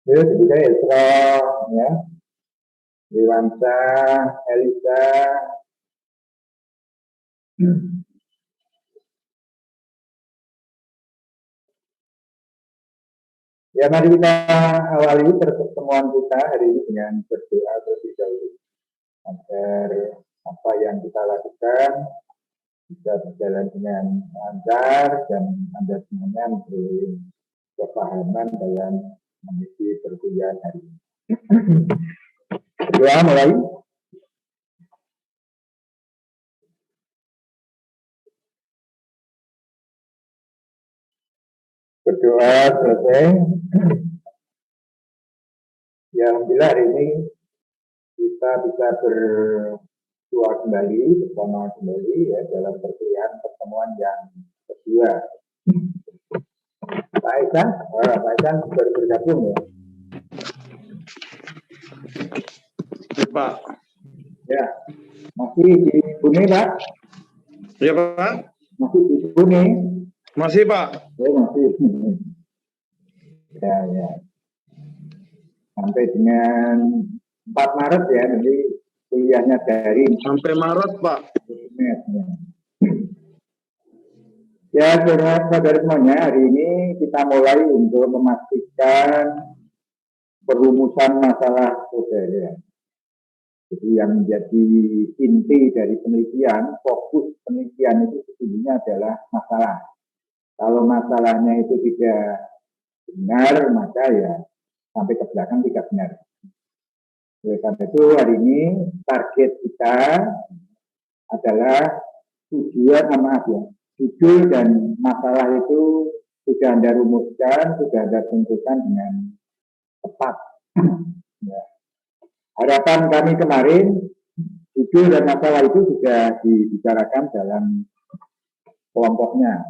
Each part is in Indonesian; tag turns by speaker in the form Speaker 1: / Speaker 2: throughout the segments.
Speaker 1: Ya, juga Isra, ya, Dewansa, Elisa. Ya, mari kita awali pertemuan kita hari ini dengan berdoa terlebih dahulu agar apa yang kita lakukan bisa berjalan dengan lancar dan Anda semuanya memperoleh kepahaman dalam mengisi perkuliahan hari ini. Berdoa mulai. Berdoa selesai. Ya, alhamdulillah hari ini kita bisa berdoa kembali, bersama kembali ya dalam pertemuan yang kedua. Pak Isan baru bergabung ya.
Speaker 2: Pak.
Speaker 1: Ya, masih di Bune Pak?
Speaker 2: Ya Pak.
Speaker 1: Masih di Bune?
Speaker 2: Masih Pak.
Speaker 1: Oh masih. Ya ya. Sampai dengan 4 Maret ya, nanti kuliahnya dari
Speaker 2: sampai Maret Pak.
Speaker 1: Ya, saudara semuanya, hari ini kita mulai untuk memastikan perumusan masalah sosial. Jadi yang menjadi inti dari penelitian, fokus penelitian itu sesungguhnya adalah masalah. Kalau masalahnya itu tidak benar, maka ya sampai ke belakang tidak benar. Oleh karena itu hari ini target kita adalah tujuan judul dan masalah itu sudah Anda rumuskan, sudah Anda tentukan dengan tepat. Ya. Harapan kami kemarin, judul dan masalah itu sudah dibicarakan dalam kelompoknya.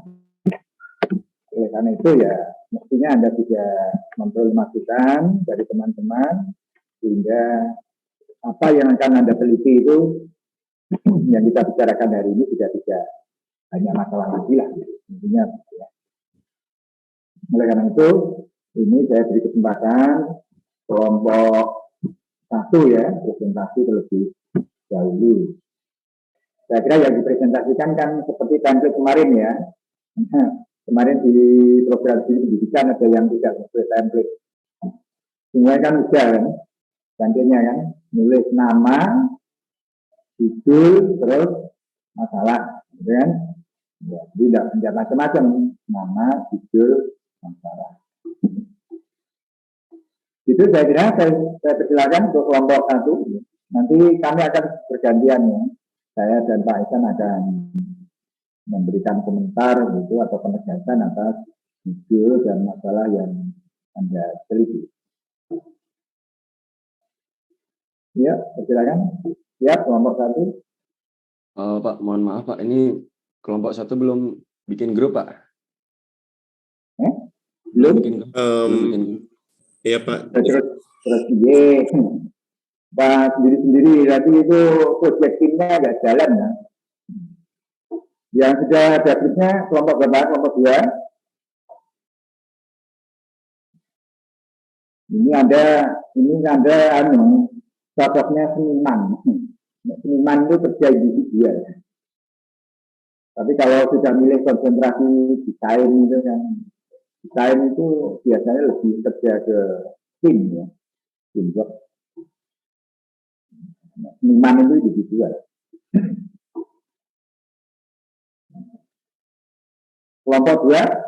Speaker 1: Oleh karena itu ya, mestinya Anda juga memperoleh masukan dari teman-teman, sehingga apa yang akan Anda teliti itu, yang kita bicarakan hari ini sudah tidak hanya masalah lagi lah, intinya. Ya. Oleh karena itu, ini saya beri kesempatan kelompok 1 ya, presentasi terlebih dahulu. Saya kira yang dipresentasikan kan seperti template kemarin ya. Kemarin di program pendidikan ada yang tidak sesuai template. Semuanya kan udah kan, template-nya kan, nulis nama, judul, terus masalah, kan? Ya, tidak macam-macam, nama, judul, masalah. Itu saya kira saya persilakan untuk kelompok 1. Nanti kami akan bergantian ya. Saya dan Pak Isan akan memberikan komentar gitu atau penegasan atas judul dan masalah yang Anda teliti. Ya, persilakan. Ya, kelompok 1.
Speaker 3: Pak, mohon maaf Pak, ini kelompok 1 belum bikin grup Pak.
Speaker 1: Belum?
Speaker 3: Belum bikin grup.
Speaker 2: Iya Pak.
Speaker 1: Terus iya. Pak sendiri nanti itu project-nya nggak jalan ya. Yang sudah ada grupnya kelompok berapa? Kelompok 2. Ini ada sosoknya seniman. Seniman itu kerja individual. Tapi kalau sudah milih konsentrasi desain itu kan, desain itu biasanya lebih kerja ke tim ya, teamwork. Seniman itu individual. Kelompok 2.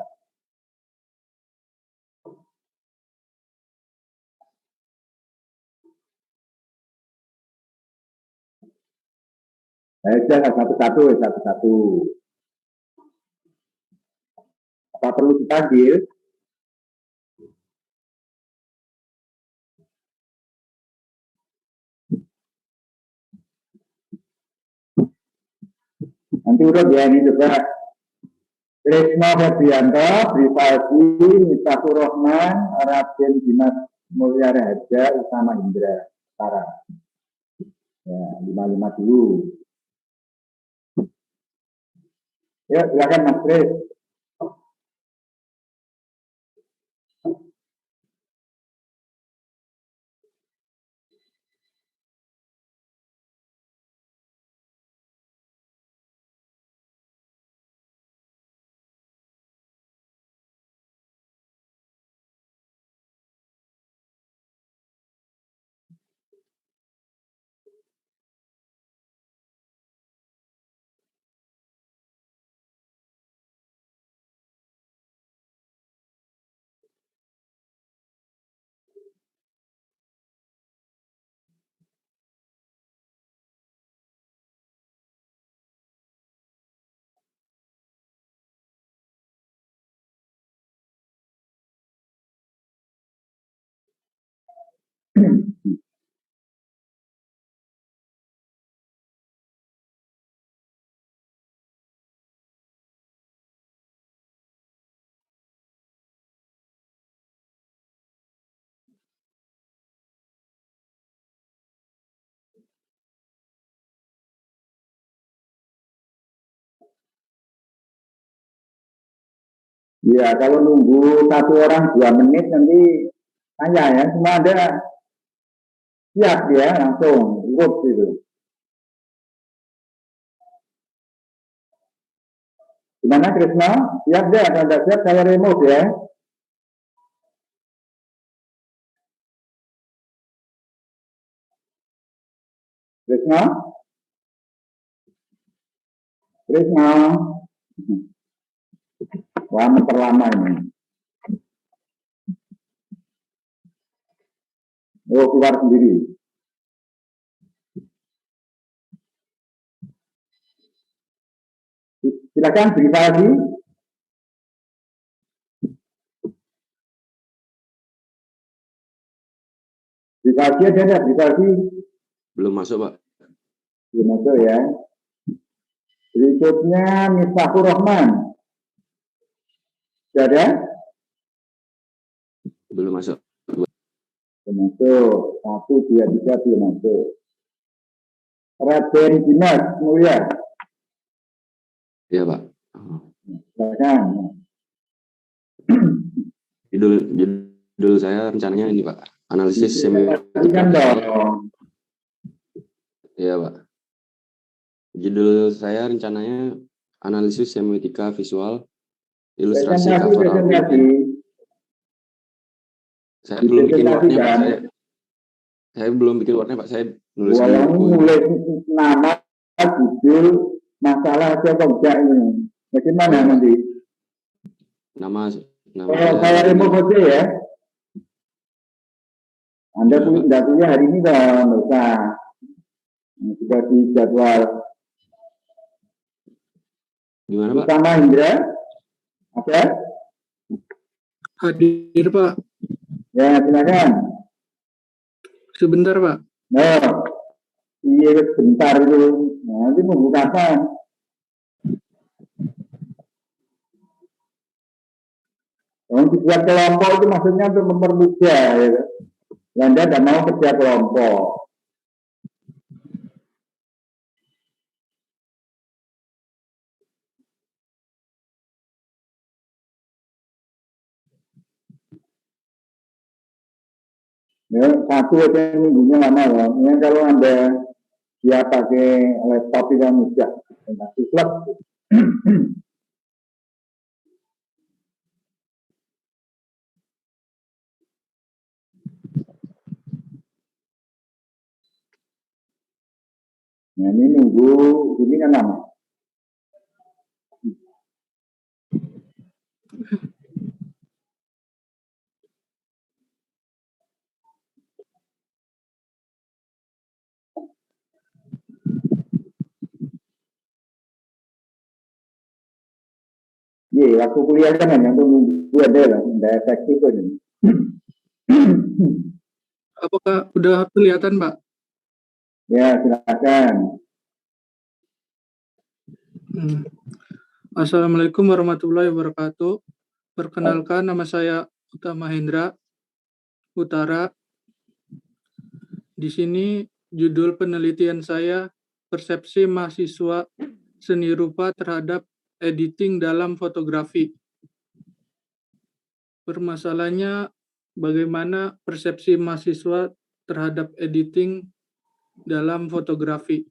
Speaker 1: Sudah satu-satu. Apa perlu dipanggil? diurut ya, ini juga Tresno Febrianto, Privasi, Miftahur Rahman, Raden Dimas Mulya Raja, Utama Indra, Tara. Ya, 55 dulu. Ya, silakan Mas Kris. Ya, kalau nunggu 1 orang 2 menit nanti tanya ya, cuma ada siap ya, langsung urut gitu. Gimana Krisna? Siap deh, kalau tidak siap saya remote ya. Krisna? Krisna? Wah, memperlama ini. Oh, keluar sendiri. Silakan privasi. Privasi ada nggak? Privasi
Speaker 3: Belum masuk, Pak.
Speaker 1: belum masuk ya. Berikutnya Miftahur Rahman. Sudah ada?
Speaker 3: Belum masuk.
Speaker 1: Belum masuk. 1, 2, 3 belum masuk. Raden Dimas Mulya.
Speaker 3: Iya, Pak.
Speaker 1: Silakan.
Speaker 3: Judul saya rencananya ini, Pak. Analisis semiotika.
Speaker 1: Dong.
Speaker 3: Iya, Pak. Judul saya rencananya analisis semiotika visual, ilustrasi cover album. Saya belum bikin wordnya, Pak. Saya belum bikin wordnya, Pak. Saya nulis
Speaker 1: nulis nama, judul, masalah atau enggak ini. Bagaimana nanti?
Speaker 3: Nama
Speaker 1: saya remote saja ya. Anda tidak punya hari ini dong, nggak usah. Sudah di jadwal.
Speaker 3: Gimana, Pak?
Speaker 1: Utama Indra, ada?
Speaker 4: Hadir, Pak.
Speaker 1: Ya, silakan.
Speaker 4: Sebentar, Pak.
Speaker 1: Oh, iya sebentar itu. Nanti nunggu kapan? Kalau dibuat kelompok itu maksudnya untuk mempermudah, ya. Anda tidak mau kerja kelompok. Ya, 1 aja minggunya lama loh. Ya, kalau Anda dia pakai laptop yang mudah, masih klub. Nah, ini nunggu, ini kan lama. Iya, waktu kuliah kan hanya untuk nunggu ada lah, tidak efektif kan.
Speaker 4: Apakah udah kelihatan, Pak?
Speaker 1: Ya, silakan.
Speaker 4: Assalamualaikum warahmatullahi wabarakatuh. Perkenalkan, nama saya Utama Hendra Utara. Di sini judul penelitian saya, persepsi mahasiswa seni rupa terhadap editing dalam fotografi. Permasalahannya, bagaimana persepsi mahasiswa terhadap editing dalam fotografi.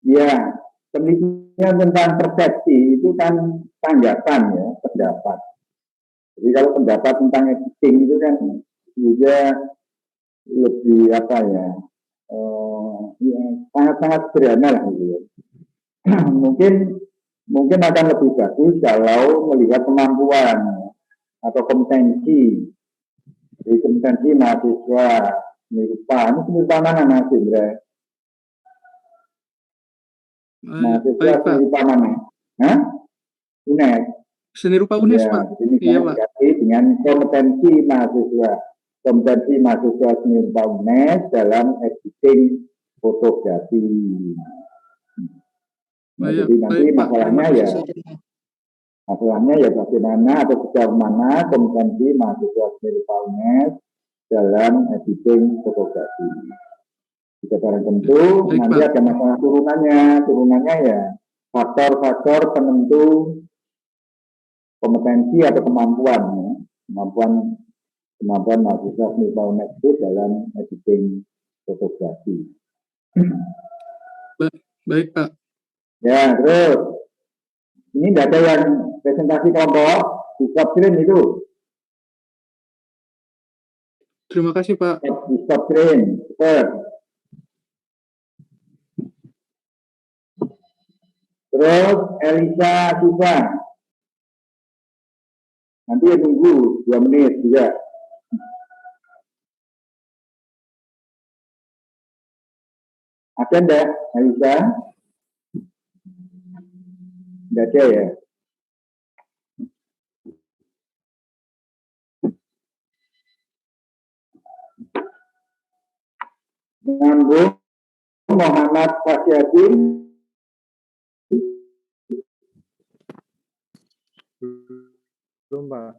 Speaker 1: Ya, penelitian tentang persepsi itu kan tanggapan ya, pendapat. Jadi kalau pendapat tentang editing itu kan juga lebih apa ya, sangat-sangat sederhana lah gitu ya. mungkin akan lebih bagus kalau melihat kemampuan atau kompetensi. Jadi kompetensi mahasiswa seni rupa. Ini seni rupa mana Mas Indra? Mahasiswa seni rupa mana? Hah? UNES.
Speaker 4: Seni rupa UNES,
Speaker 1: Ya,
Speaker 4: Pak.
Speaker 1: ini
Speaker 4: Iya, Pak.
Speaker 1: dengan kompetensi mahasiswa seni rupa UNES dalam editing fotografi. Nah, jadi nanti masalahnya ya bagaimana atau sejauh mana kompetensi mahasiswa seni rupa UNES dalam editing fotografi. Jika barang tentu nanti ada masalah turunannya ya faktor-faktor penentu kompetensi atau kemampuan mahasiswa seni rupa UNES itu dalam editing fotografi.
Speaker 4: Baik, Pak.
Speaker 1: Ya, terus ini tidak ada yang presentasi kelompok di stop screen itu.
Speaker 4: Terima kasih, Pak.
Speaker 1: Di stop screen. Terus Elisa Susa. Nanti ya tunggu 2 menit juga. Ada enggak Elisa? Enggak ada ya? Nyambung Muhammad Fasyadin.
Speaker 2: Belum, Pak.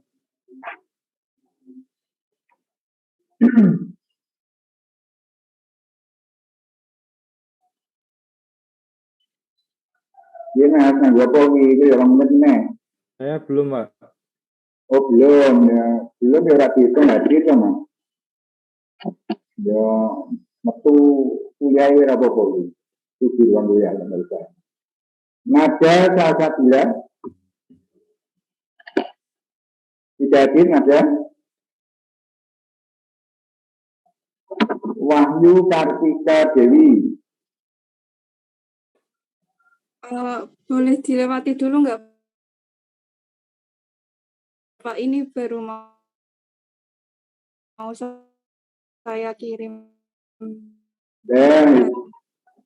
Speaker 1: Dia nggak Jokowi itu orang meneh.
Speaker 2: Saya belum, Pak.
Speaker 1: Oh belum ya rapi itu nggak gitu Mas. Ya metu kuliah ya apa-apa itu di ruang kuliah yang bisa. Nada salah satu ya. Tidak hadir nada. Wahyu Kartika Dewi.
Speaker 5: Boleh dilewati dulu nggak, Pak? Ini baru mau saya kirim.
Speaker 1: Dan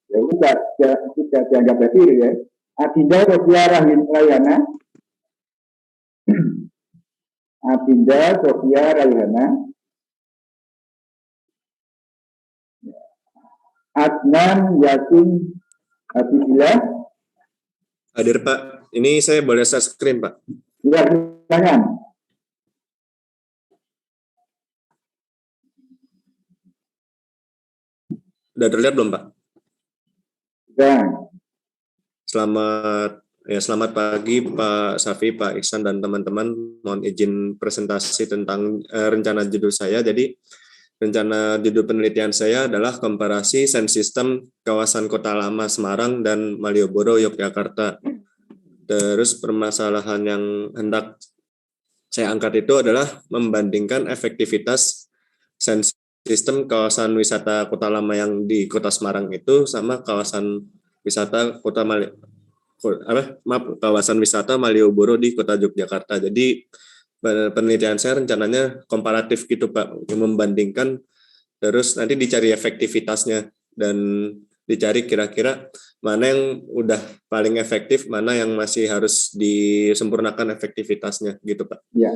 Speaker 1: ya udah tidak dianggap hadir ya. Adinda Sofia Raihana. Adinda Sofia Raihana. Adnan Yasin Habibillah.
Speaker 2: Hadir, Pak. Ini saya boleh share screen, Pak.
Speaker 1: Ya, silakan.
Speaker 2: Sudah terlihat belum, Pak?
Speaker 1: Ya.
Speaker 2: Selamat pagi Pak Safi, Pak Iksan, dan teman-teman. Mohon izin presentasi tentang rencana judul saya. Jadi, rencana judul penelitian saya adalah komparasi sound system kawasan Kota Lama Semarang dan Malioboro Yogyakarta. Terus permasalahan yang hendak saya angkat itu adalah membandingkan efektivitas sound system kawasan wisata Kota Lama yang di Kota Semarang itu sama kawasan wisata kawasan wisata Malioboro di Kota Yogyakarta. Jadi penelitian saya rencananya komparatif gitu Pak, membandingkan terus nanti dicari efektivitasnya dan dicari kira-kira mana yang udah paling efektif, mana yang masih harus disempurnakan efektivitasnya gitu Pak.
Speaker 1: Ya.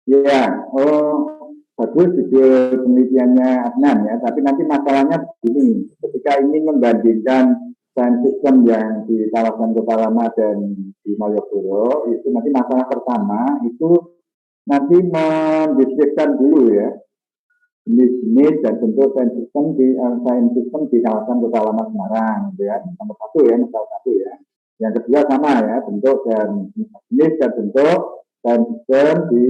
Speaker 1: Ya, bagus judul penelitiannya Adnan ya, tapi nanti masalahnya begini, ketika ingin membandingkan science system yang di kawasan Kota Lama dan di Malioboro, itu nanti masalah pertama itu nanti mendeskripsikan dulu ya, jenis-jenis dan bentuk science system di kawasan Kota Lama Semarang, gitu ya. Nomor satu ya, misal satu ya. Yang kedua sama ya, bentuk dan jenis dan bentuk science system di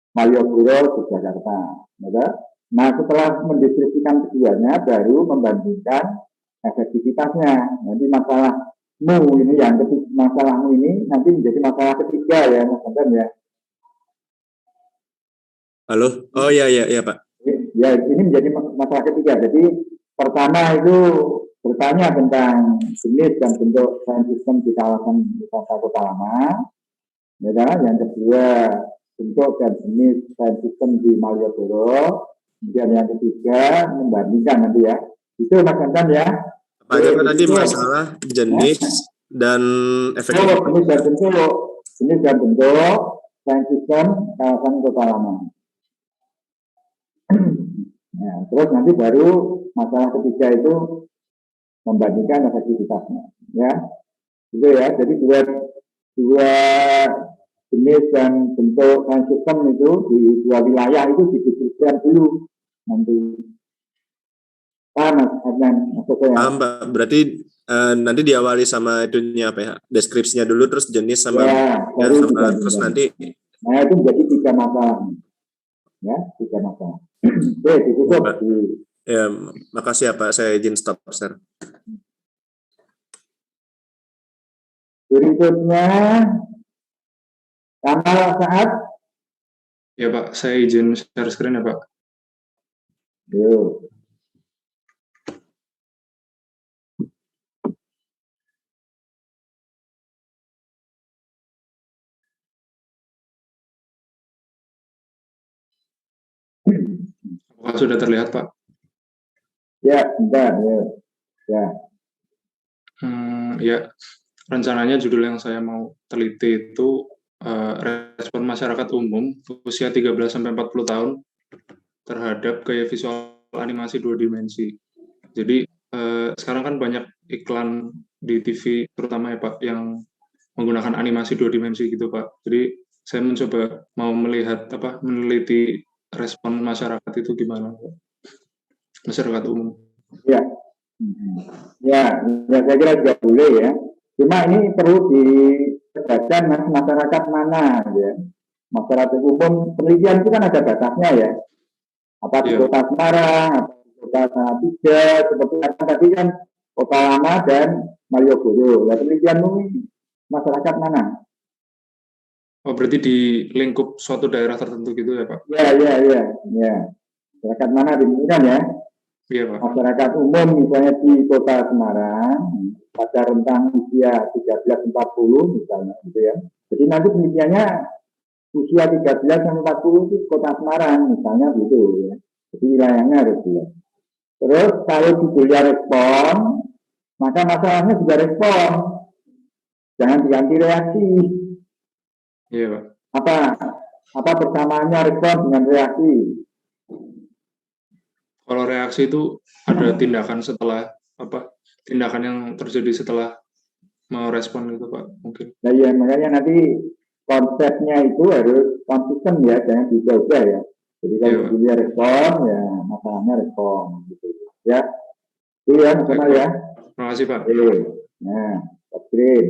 Speaker 1: Malioboro, Yogyakarta. Ya. Nah, setelah mendeskripsikan keduanya, baru membandingkan efektivitasnya. Nanti masalahmu ini yang ketiga, masalahmu ini nanti menjadi masalah ketiga ya, Mas Anton ya.
Speaker 2: Halo? Oh iya Pak.
Speaker 1: Ya, ini menjadi masalah ketiga. Jadi pertama itu bertanya tentang jenis dan bentuk science system di kawasan wisata Kota Lama. Ya, yang kedua bentuk dan jenis science system di Malioboro. Kemudian yang ketiga membandingkan nanti ya. Itu Mas Anton ya.
Speaker 2: Apa aja Pak tadi masalah jenis dan efektivitas?
Speaker 1: Jenis dan bentuk science system kawasan Kota Lama. Nah, terus nanti baru masalah ketiga itu membandingkan efektivitasnya, ya. Itu ya. Jadi dua jenis dan bentuk science system itu di dua wilayah itu didiskusikan dulu nanti. Mas Adnan, maksudnya.
Speaker 2: Pak. Berarti nanti diawali sama itunya apa ya? Deskripsinya dulu, terus jenis sama terus nanti.
Speaker 1: Nah, itu menjadi tiga masalah. Ya, tiga masalah. Oke, ditutup.
Speaker 2: Ya, makasih ya Pak. Saya izin stop, Sir.
Speaker 1: Berikutnya, Kamal Saad.
Speaker 6: Ya Pak, saya izin share screen ya Pak.
Speaker 1: Yuk.
Speaker 6: Apakah sudah terlihat Pak?
Speaker 1: Ya, bentar. Ya.
Speaker 6: Ya, rencananya judul yang saya mau teliti itu respon masyarakat umum usia 13-40 tahun terhadap gaya visual animasi 2 dimensi. Jadi sekarang kan banyak iklan di TV terutama ya Pak yang menggunakan animasi 2 dimensi gitu Pak. Jadi saya mencoba mau meneliti respon masyarakat itu gimana Pak? Masyarakat umum.
Speaker 1: Ya. Ya, saya kira juga boleh ya. Cuma ini perlu ditegakkan masyarakat mana ya. Masyarakat umum penelitian itu kan ada batasnya ya. Apa di Kota Semarang, apa di Kota Salatiga, seperti apa tadi kan Kota Lama dan Malioboro. Ya, penelitian ini masyarakat mana?
Speaker 6: Oh, berarti di lingkup suatu daerah tertentu gitu ya Pak?
Speaker 1: Ya. Masyarakat mana dimungkinkan ya?
Speaker 6: Iya Pak.
Speaker 1: Masyarakat umum misalnya di Kota Semarang pada rentang usia 13-40 misalnya gitu ya. Jadi nanti penelitiannya usia 13-40 itu Kota Semarang misalnya gitu ya. Jadi wilayahnya harus dilihat. Terus kalau judulnya respon, maka masalahnya juga respon. Jangan diganti reaksi.
Speaker 6: Iya Pak.
Speaker 1: Apa persamaannya respon dengan reaksi?
Speaker 6: Kalau reaksi itu ada tindakan tindakan yang terjadi setelah merespon gitu Pak mungkin.
Speaker 1: Nah ya makanya nanti konsepnya itu harus konsisten ya, jangan diubah ya. Jadi kalau dia respon ya masalahnya respon gitu ya. Itu ya sama ya.
Speaker 6: Terima kasih Pak.
Speaker 1: Nah, stop screen.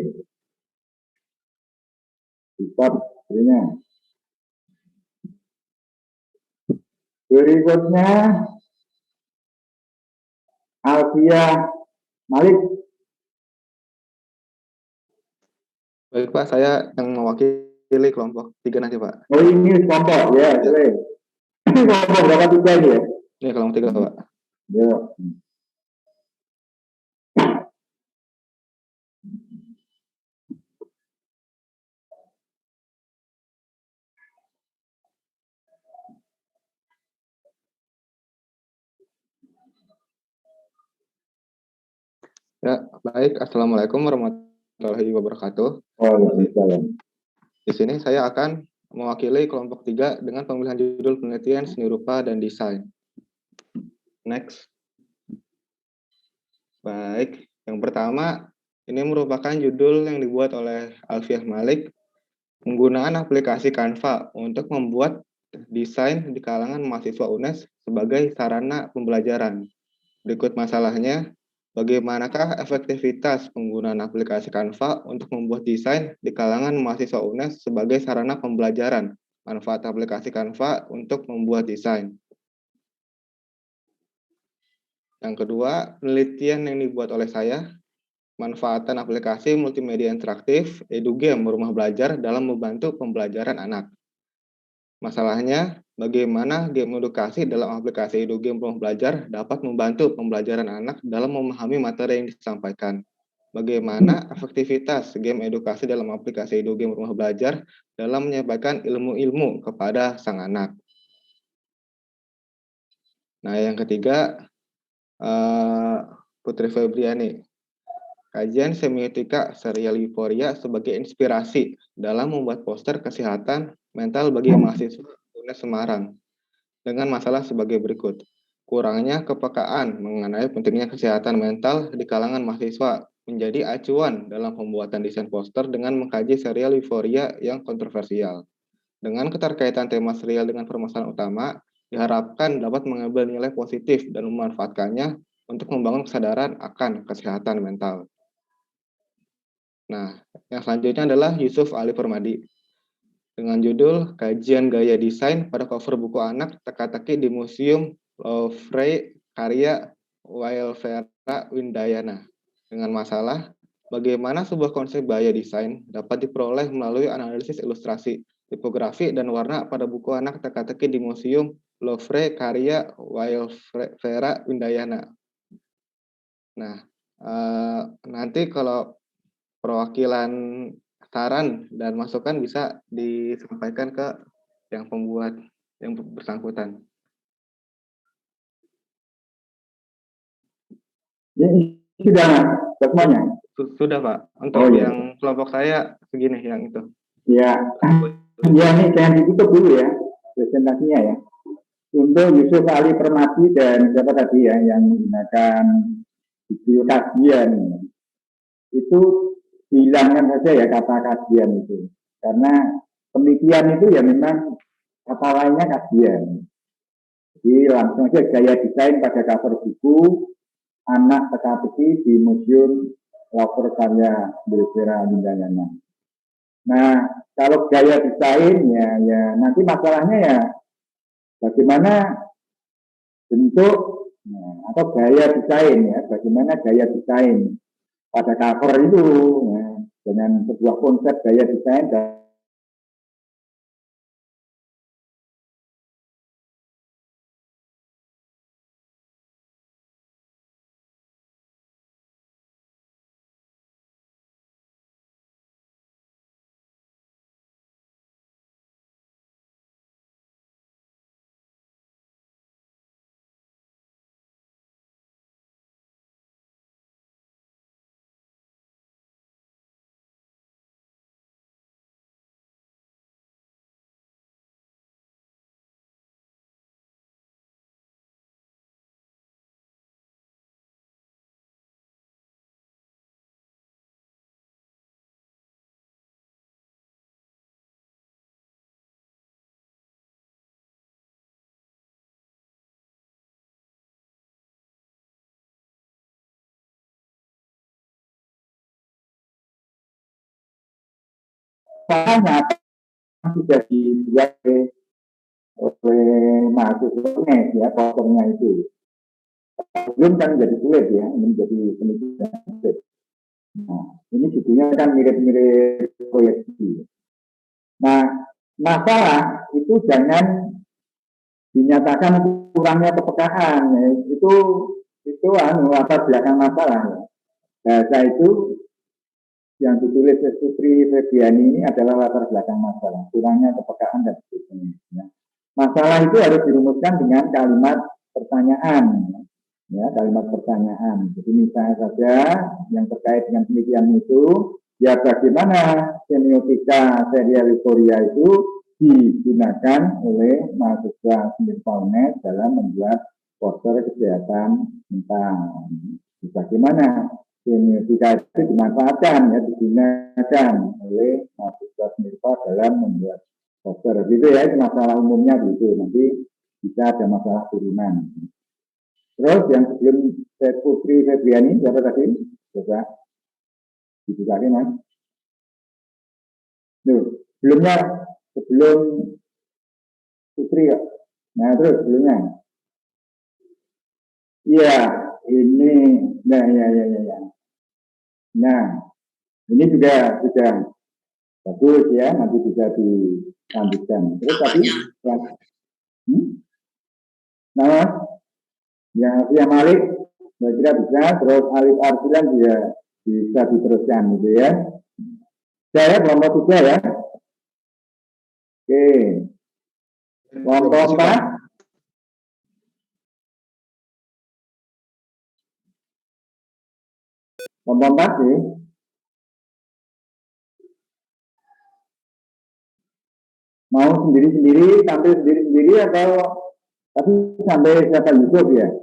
Speaker 1: Stop screen-nya. Berikutnya Alfia Malik.
Speaker 7: Baik Pak, saya yang mewakili kelompok 3 nanti Pak.
Speaker 1: Oh ini kelompok ya, boleh. Ini kelompok berapa 3 ini ya?
Speaker 7: Ini kelompok 3 Pak.
Speaker 1: Ya.
Speaker 7: Ya, baik. Assalamualaikum warahmatullahi wabarakatuh.
Speaker 1: Waalaikumsalam.
Speaker 7: Di sini saya akan mewakili kelompok 3 dengan pemilihan judul penelitian seni rupa dan desain. Next. Baik, yang pertama ini merupakan judul yang dibuat oleh Alfiah Malik, penggunaan aplikasi Canva untuk membuat desain di kalangan mahasiswa UNES sebagai sarana pembelajaran. Berikut masalahnya, bagaimanakah efektivitas penggunaan aplikasi Canva untuk membuat desain di kalangan mahasiswa UNES sebagai sarana pembelajaran? Manfaat aplikasi Canva untuk membuat desain. Yang kedua, penelitian yang dibuat oleh saya, manfaatan aplikasi multimedia interaktif, edugame rumah belajar dalam membantu pembelajaran anak. Masalahnya, bagaimana game edukasi dalam aplikasi edugame rumah belajar dapat membantu pembelajaran anak dalam memahami materi yang disampaikan. Bagaimana efektivitas game edukasi dalam aplikasi edugame rumah belajar dalam menyampaikan ilmu-ilmu kepada sang anak. Nah, yang ketiga, Putri Febriani. Kajian semiotika serial euforia sebagai inspirasi dalam membuat poster kesehatan mental bagi mahasiswa UNES Semarang dengan masalah sebagai berikut. Kurangnya kepekaan mengenai pentingnya kesehatan mental di kalangan mahasiswa menjadi acuan dalam pembuatan desain poster dengan mengkaji serial euforia yang kontroversial. Dengan keterkaitan tema serial dengan permasalahan utama, diharapkan dapat mengambil nilai positif dan memanfaatkannya untuk membangun kesadaran akan kesehatan mental. Nah, yang selanjutnya adalah Yusuf Ali Permadi dengan judul Kajian Gaya Desain pada Cover Buku Anak Teka-teki di Museum Louvre karya Wailvera Windayana dengan masalah bagaimana sebuah konsep gaya desain dapat diperoleh melalui analisis ilustrasi, tipografi, dan warna pada buku anak teka-teki di Museum Louvre karya Wailvera Windayana. Nah, nanti kalau perwakilan saran dan masukan bisa disampaikan ke yang pembuat yang bersangkutan.
Speaker 1: Ini sudah semuanya?
Speaker 7: Sudah Pak. Untuk yang kelompok saya segini yang itu.
Speaker 1: Ya, ya ini jangan ditutup dulu ya presentasinya ya. Untuk Yusuf Ali Permadi dan siapa tadi ya yang menggunakan video kajian itu hilangkan saja ya kata kajian itu, karena penelitian itu ya memang kata lainnya kajian. Jadi langsung aja gaya desain pada cover buku anak teka-teki di Museum Louvre karya Wailvera Windayana. Nah, kalau gaya desain ya nanti masalahnya ya bagaimana bentuk atau gaya desain ya, bagaimana gaya desain pada cover itu ya, dengan sebuah konsep gaya desain dan caranya sudah dibuat oleh mahasiswa ya posternya itu. Belum kan jadi sulit ya, menjadi penelitian sulit. Nah, ini judulnya kan mirip-mirip proyeksi. Nah, masalah itu jangan dinyatakan kurangnya kepekaan ya. Itu latar belakang masalah ya. Bahasa itu yang ditulis Putri Febriani ini adalah latar belakang masalah, kurangnya kepekaan dan sebagainya. Ya. Masalah itu harus dirumuskan dengan kalimat pertanyaan, ya kalimat pertanyaan. Jadi misalnya saja yang terkait dengan penelitian itu, ya bagaimana semiotika serial euforia itu digunakan oleh mahasiswa Senirupa UNES dalam membuat poster kesehatan mental. Bagaimana semiotika itu dimanfaatkan, ya, digunakan oleh mahasiswa Senirupa dalam membuat poster. Gitu ya, itu masalah umumnya gitu. Nanti bisa ada masalah turunan. Terus yang sebelum Putri Febriani, siapa tadi? Coba dibuka lagi, Mas. Tuh, sebelum Putri ya. Nah, terus sebelumnya. Iya, ini, nah, ya. Nah, ini juga sudah bagus ya, nanti bisa dilanjutkan. Terus tadi, ya. Nah, yang Malik, saya kira bisa. Terus Alif Arsilan juga bisa diteruskan, gitu ya. Saya kelompok 3 ya. Oke. Kelompok 4. Kelompok 4 sih. Mau sendiri-sendiri, tampil sendiri-sendiri atau tapi sampai siapa Yusuf ya?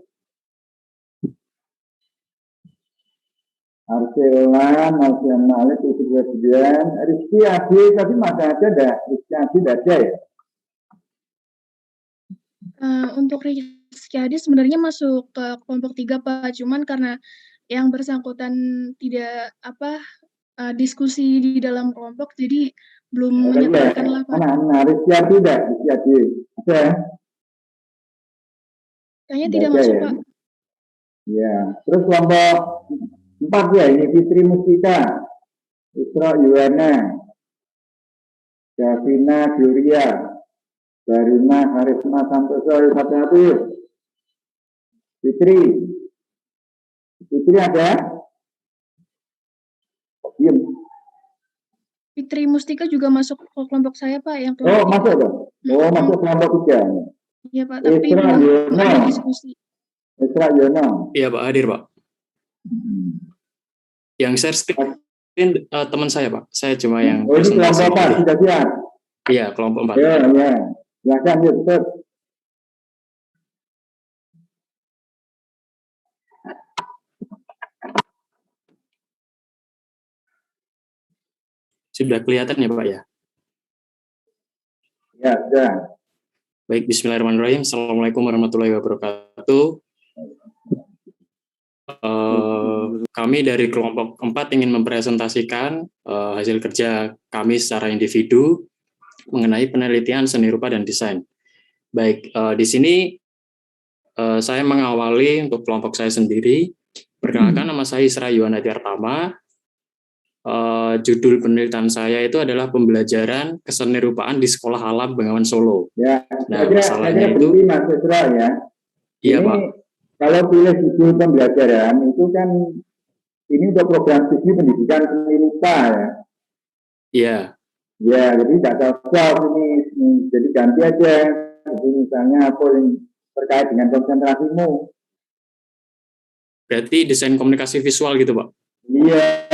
Speaker 1: Arselan, Alfian Malik, Rizky Febrian, Rizky Adi, tapi masih ada enggak? Rizky Adi enggak ada ya?
Speaker 8: Untuk Rizky Adi sebenarnya masuk ke kelompok 3 Pak, cuman karena yang bersangkutan tidak diskusi di dalam kelompok, jadi belum menyatakan lah Pak.
Speaker 1: Nah, Rizky Adi enggak? Rizky Adi ada?
Speaker 8: Kayaknya tidak masuk
Speaker 1: ya?
Speaker 8: Pak.
Speaker 1: Ya, terus kelompok 4 ya, ini Fitri Mustika, Isra Yuwana, Davina Gloria, Baruna Harisma Santoso Fatihati. Fitri ada? Diam.
Speaker 8: Fitri Mustika juga masuk ke kelompok saya Pak, yang
Speaker 1: Oh, masuk dong. Oh, masuk kelompok 3.
Speaker 8: Iya Pak, tapi belum ada diskusi.
Speaker 1: Isra Yono.
Speaker 9: Iya Pak, hadir Pak. Yang share screen teman saya Pak. Saya cuma yang
Speaker 1: ini kelompok 4 sudah siap.
Speaker 9: Iya, kelompok 4.
Speaker 1: Ya. Silakan Yusuf.
Speaker 9: Sudah kelihatan ya Pak ya?
Speaker 1: Ya, sudah.
Speaker 9: Baik, bismillahirrahmanirrahim. Assalamualaikum warahmatullahi wabarakatuh. Kami dari kelompok 4 ingin mempresentasikan hasil kerja kami secara individu mengenai penelitian seni rupa dan desain. Baik, di sini saya mengawali untuk kelompok saya sendiri. Perkenalkan, nama saya Isra Yuwana Tiartama. Judul penelitian saya itu adalah pembelajaran kesenirupaan di Sekolah Alam Bengawan Solo.
Speaker 1: Ya,
Speaker 9: nah, masalahnya itu
Speaker 1: Mas Isra ya.
Speaker 9: Iya,
Speaker 1: ini,
Speaker 9: Pak.
Speaker 1: Kalau pilih judul pembelajaran itu kan ini untuk program studi pendidikan seni rupa ya.
Speaker 9: Iya.
Speaker 1: Ya, jadi tidak cocok ini. Jadi ganti aja. Jadi misalnya apa yang terkait dengan konsentrasimu.
Speaker 9: Berarti desain komunikasi visual gitu, Pak?
Speaker 1: Iya,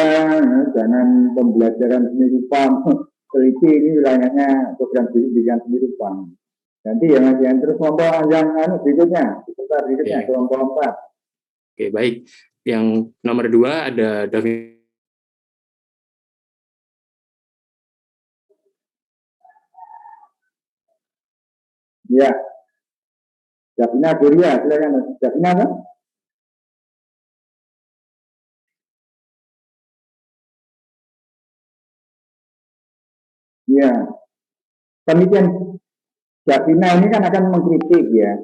Speaker 1: jangan pembelajaran seni rupa. Teliti ini wilayahnya program studi pendidikan seni rupa. Nanti yang terus kelompok yang berikutnya, kelompok 4.
Speaker 9: Oke, baik. Yang nomor 2 ada David.
Speaker 1: Ya, Davina Gloria, silakan. Davina kan? Ya, penelitian Davina ini kan akan mengkritik ya.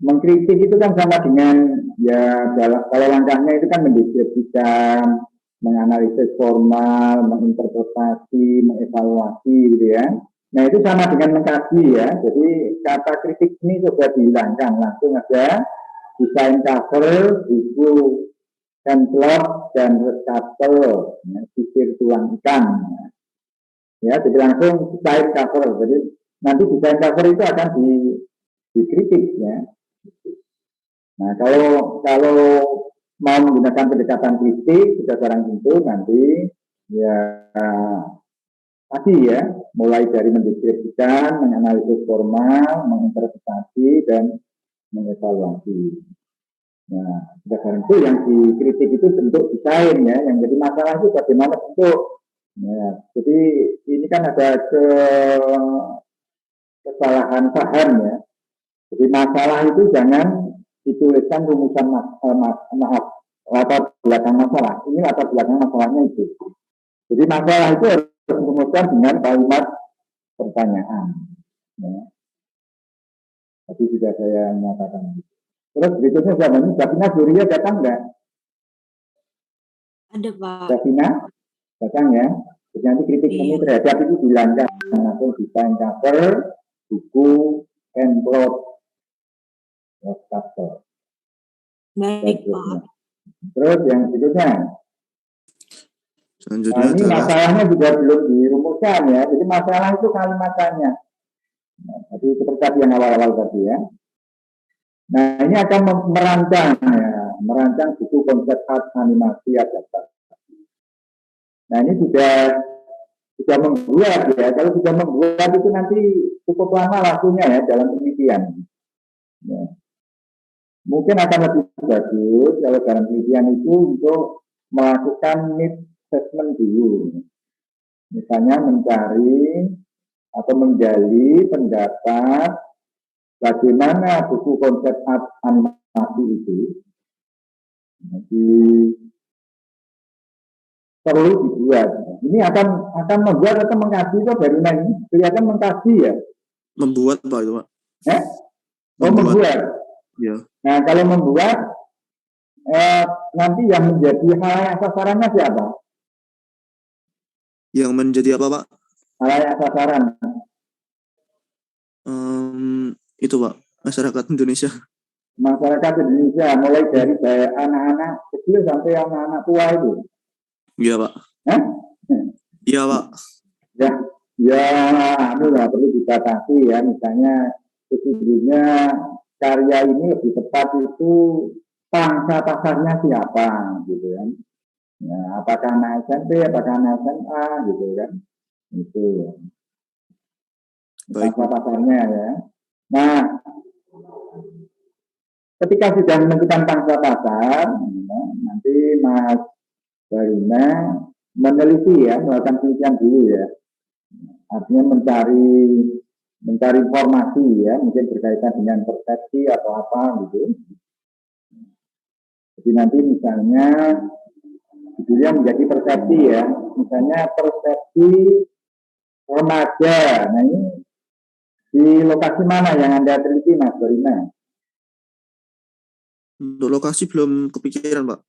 Speaker 1: Mengkritik itu kan sama dengan ya kalau langkahnya itu kan mendeskripsikan, menganalisis formal, menginterpretasi, mengevaluasi gitu ya. Nah itu sama dengan mengkaji ya. Jadi kata kritik ini sudah dihilangkan, langsung aja desain cover, buku template dan reskapel, ya, sisir tulang ikan. Ya, jadi langsung desain cover. Jadi nanti desain cover itu akan dikritik ya. Nah kalau mau menggunakan pendekatan kritik sudah barang tentu nanti ya tadi ya, mulai dari mendeskripsikan, menganalisis formal, menginterpretasi, dan mengevaluasi. Nah, berdasarkan itu yang dikritik itu bentuk desain ya, yang jadi masalah itu bagaimana bentuk. Nah, jadi ini kan ada kesalahan paham ya. Jadi masalah itu jangan dituliskan rumusan latar belakang masalah. Ini latar belakang masalahnya itu. Jadi masalah itu harus dirumuskan dengan kalimat pertanyaan. Ya. Tapi sudah saya nyatakan. Terus berikutnya siapa ini? Davina Zuria datang enggak?
Speaker 10: Ada, Pak.
Speaker 1: Davina datang ya. Jadi nanti kritik ini terhadap itu dilanggar. Atau desain cover, buku, template, cover.
Speaker 10: Baik, Pak.
Speaker 1: Terus yang berikutnya.
Speaker 2: Selanjutnya
Speaker 1: Nah, ini
Speaker 2: adalah
Speaker 1: masalahnya juga belum dirumuskan ya. Jadi masalah itu kalimatannya. Nah, jadi seperti tadi yang awal-awal tadi ya. Nah, ini akan merancang ya, merancang buku konsep art animasi adaptasi. Nah, ini sudah membuat ya. Kalau sudah membuat itu nanti cukup lama waktunya ya dalam penelitian. Ya. Mungkin akan lebih bagus kalau dalam penelitian itu untuk melakukan need assessment dulu. Misalnya mencari atau menggali pendapat bagaimana buku konsep art animasi itu jadi perlu dibuat. Ini akan membuat atau mengkaji itu dari mana? Kelihatan mengkaji ya.
Speaker 2: membuat Pak itu Pak.
Speaker 1: Membuat.
Speaker 2: Ya.
Speaker 1: Nah kalau membuat nanti yang menjadi halayak sasarannya siapa?
Speaker 2: Yang menjadi apa Pak?
Speaker 1: Halayak sasaran.
Speaker 2: Itu Pak, masyarakat Indonesia.
Speaker 1: Masyarakat Indonesia mulai dari anak-anak kecil sampai anak-anak tua itu.
Speaker 2: Iya Pak. Iya Pak.
Speaker 1: Ya, perlu dibatasi ya. Misalnya sesungguhnya karya ini lebih tepat itu pangsa pasarnya siapa, gitu kan? Ya, apakah anak SMP, apakah anak SMA, gitu kan? Itu pangsa pasarnya ya. Nah, ketika sudah menentukan pangsa pasar, nanti Mas Barina meneliti ya, melakukan penelitian dulu ya. Artinya mencari informasi ya, mungkin berkaitan dengan persepsi atau apa gitu. Jadi nanti misalnya judulnya menjadi persepsi ya, misalnya persepsi remaja. Nah ini di lokasi mana yang Anda teliti Mas Barina?
Speaker 2: Untuk lokasi belum kepikiran Pak.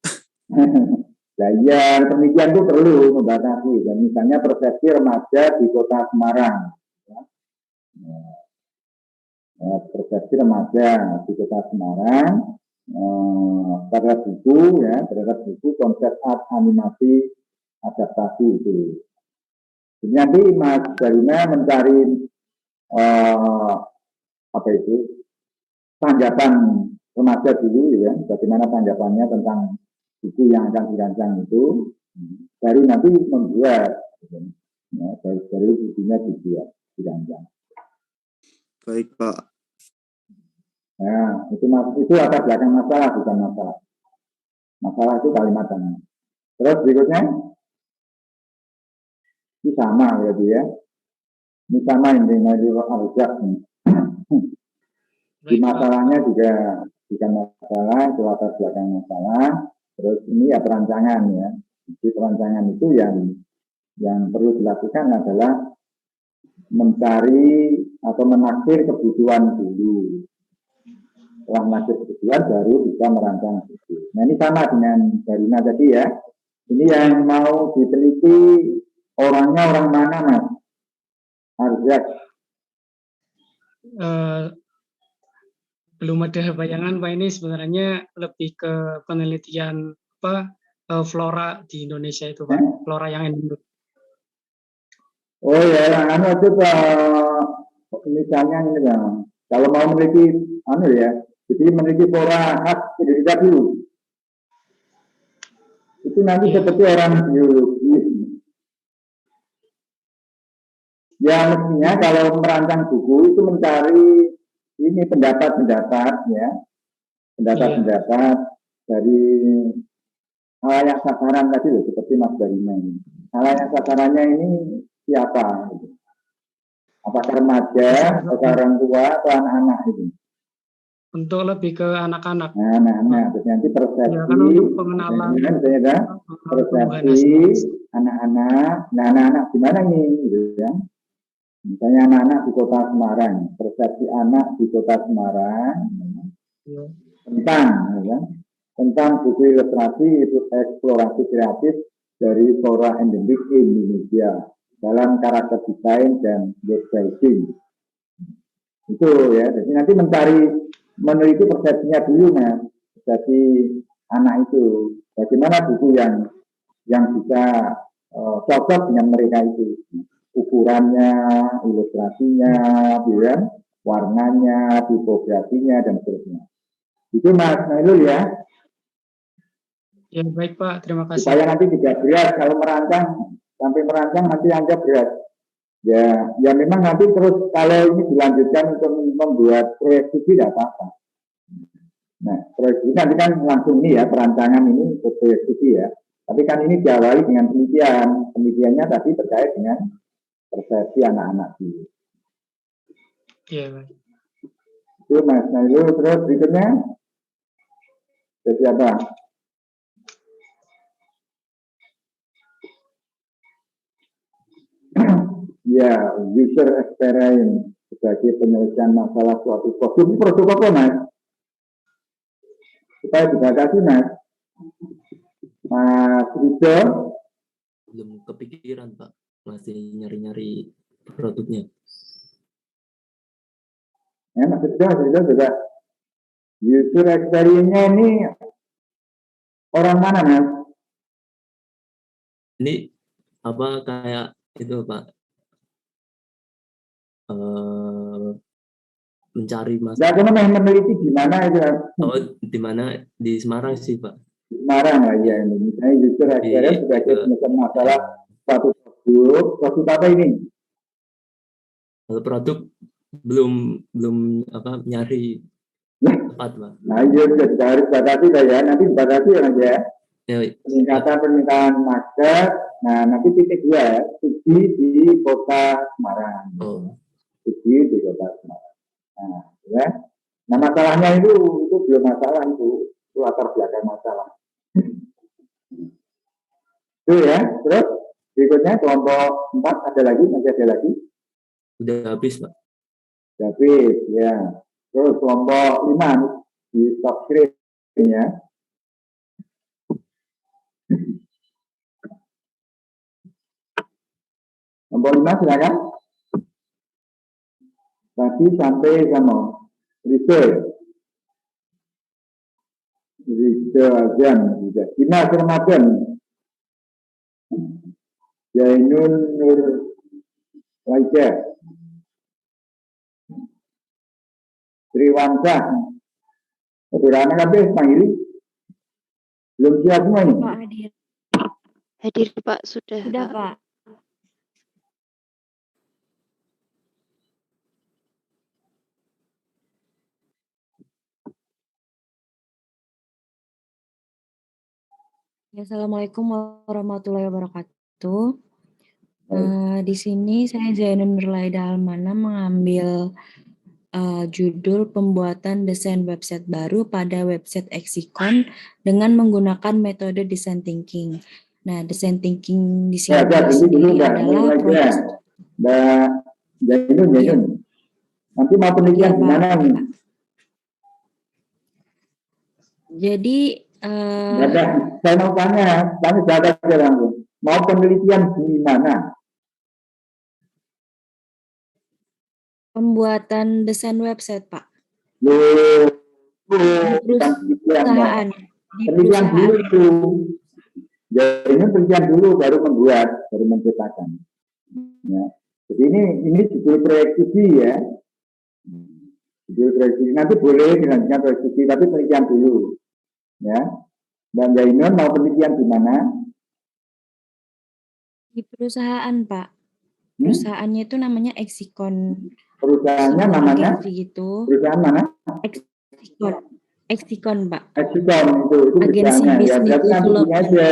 Speaker 1: Nah, ya, penelitian itu perlu membatasi. Dan misalnya persepsi remaja di kota Semarang. Persepsi remaja di kota Semarang terhadap buku konsep art animasi adaptasi itu. Jadi nanti Mas Barina mencari tanggapan remaja dulu ya, bagaimana tanggapannya tentang buku yang akan dirancang itu, baru nanti membuat, ya, baru bukunya dibuat, dirancang.
Speaker 2: Baik Pak.
Speaker 1: Nah, itu latar belakang masalah, bukan masalah. Masalah itu kalimatnya. Terus berikutnya, ini sama berarti ya. Ini sama intinya di arjak. Di masalahnya juga bukan masalah, itu latar belakang masalah. Terus ini ya perancangan ya. Jadi perancangan itu yang perlu dilakukan adalah mencari atau menaksir kebutuhan dulu. Setelah menaksir kebutuhan baru bisa merancang itu. Nah ini sama dengan Barina tadi ya. Ini yang mau diteliti orangnya orang mana Mas? Arjak.
Speaker 11: Belum ada bayangan Pak, ini sebenarnya lebih ke penelitian flora di Indonesia itu Pak, flora yang endemik.
Speaker 1: Oh ya, itu misalnya ini Bang. Kalau mau meneliti jadi meneliti flora khas Indonesia dulu. Itu nanti seperti orang biologi. Ya mestinya kalau merancang buku itu mencari ini pendapat-pendapat ya, pendapat-pendapat dari halayak sasaran tadi loh, seperti Mas Barima ini. Halayak sasarannya ini siapa? Gitu. Apakah remaja, apakah orang tua, atau anak-anak itu?
Speaker 11: Untuk lebih ke anak-anak.
Speaker 1: Nah, anak-anak. Jadi nanti persepsi,
Speaker 11: Ya, kan untuk pengenalan
Speaker 1: misalnya ada persepsi anak-anak. Nah, anak-anak gimana nih? Gitu ya. Misalnya anak-anak di kota Semarang, persepsi anak di kota Semarang tentang buku ilustrasi itu eksplorasi kreatif dari flora endemik Indonesia dalam karakter desain dan website. Itu ya. Jadi nanti meneliti persepsinya dulu, Mas. Persepsi anak itu, bagaimana buku yang bisa cocok dengan mereka itu. Ukurannya, ilustrasinya, ya, warnanya, tipografinya, dan seterusnya. Itu Mas Nailul ya.
Speaker 11: Ya baik Pak, terima kasih.
Speaker 1: Supaya nanti tidak berat kalau sampai merancang nanti anggap berat. Ya memang nanti terus kalau ini dilanjutkan untuk membuat proyek studi tidak apa-apa. Nah, proyek studi nanti kan langsung ini ya, perancangan ini untuk proyek studi ya. Tapi kan ini diawali dengan penelitian. Penelitiannya tadi terkait dengan persepsi anak-anak dulu.
Speaker 11: Iya, baik.
Speaker 1: Itu Mas Nailul, terus berikutnya siapa? Ya, user experience sebagai penyelesaian masalah suatu produk. Ini produk apa, Mas? Supaya dibatasi, Mas. Mas Rido?
Speaker 12: Belum kepikiran, Pak. Masih nyari-nyari produknya.
Speaker 1: Mas Rido juga. User experience-nya ini orang mana, Mas?
Speaker 12: Ini apa kayak itu, Pak? Mencari masalah.
Speaker 1: Ya, cuma meneliti di mana itu?
Speaker 12: Oh, di mana? Di Semarang sih, Pak.
Speaker 1: Di Semarang lah ya ini. Misalnya user experience sebagai penyelesaian masalah suatu produk apa ini?
Speaker 12: Kalau produk belum apa nyari tepat, Pak.
Speaker 1: Nah, iya sudah harus batasi ya. Nanti batasi ya. Peningkatan market. Nah, nanti titik 2 studi di kota Semarang. Studi di kota Semarang. Nah, ya. Nah, masalahnya itu belum masalah itu latar belakang masalah. Itu ya. Terus berikutnya kelompok 4 ada lagi, masih ada lagi.
Speaker 12: Udah habis, Pak.
Speaker 1: Udah habis, ya. Terus kelompok 5 di top screen ya. Kelompok 5 silakan. Tadi sampai sama Rizal Azan juga. Dinas Ramadan. Jainun Nur Laija. Triwansah. Saudara kabeh panggil. Belum siap semua ini.
Speaker 13: Pak hadir. Hadir Pak, sudah Pak. Assalamualaikum warahmatullahi wabarakatuh. Di sini saya Zainun Nurlaida Almana mengambil judul pembuatan desain website baru pada website Exicon dengan menggunakan metode design thinking. Nah, design thinking di sini adalah proses.
Speaker 1: Zainun. Nanti mau penelitian di mana nih?
Speaker 13: Jadi
Speaker 1: saya mau tanya data aja langsung. Mau penelitian di mana?
Speaker 13: Pembuatan desain website, Pak.
Speaker 1: Perusahaan. Penelitian dulu itu. Jadi ini penelitian dulu baru membuat, baru menciptakan. Ya. Jadi ini judul proyek studi ya. Judul proyek studi nanti boleh dilanjutkan proyek studi, tapi penelitian dulu. Ya. Dan Zainun mau penelitian di mana?
Speaker 13: Di perusahaan, Pak. Perusahaannya itu namanya Exicon.
Speaker 1: Perusahaannya
Speaker 13: Sebuah
Speaker 1: namanya?
Speaker 13: agensi gitu.
Speaker 1: Perusahaan mana?
Speaker 13: Exicon, Pak.
Speaker 1: Exicon itu
Speaker 13: Agensi
Speaker 1: perusahaannya. Ya,
Speaker 13: Business
Speaker 1: berarti nanti gini
Speaker 13: Development.
Speaker 1: aja.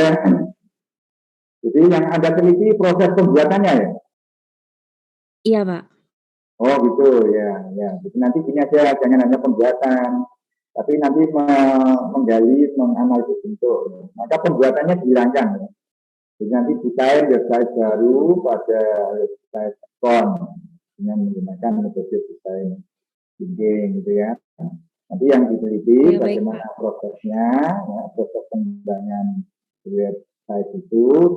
Speaker 1: Jadi yang Anda teliti proses pembuatannya ya?
Speaker 13: Iya, Pak.
Speaker 1: Oh gitu ya, ya. Jadi nanti gini aja, jangan hanya pembuatan, tapi nanti menggali, menganalisis bentuk. Maka pembuatannya dihilangkan. Ya. Jadi nanti desain website baru pada website Exicon dengan menggunakan metode desain thinking gitu ya. Nanti yang diteliti bagaimana prosesnya, ya, proses pengembangan website itu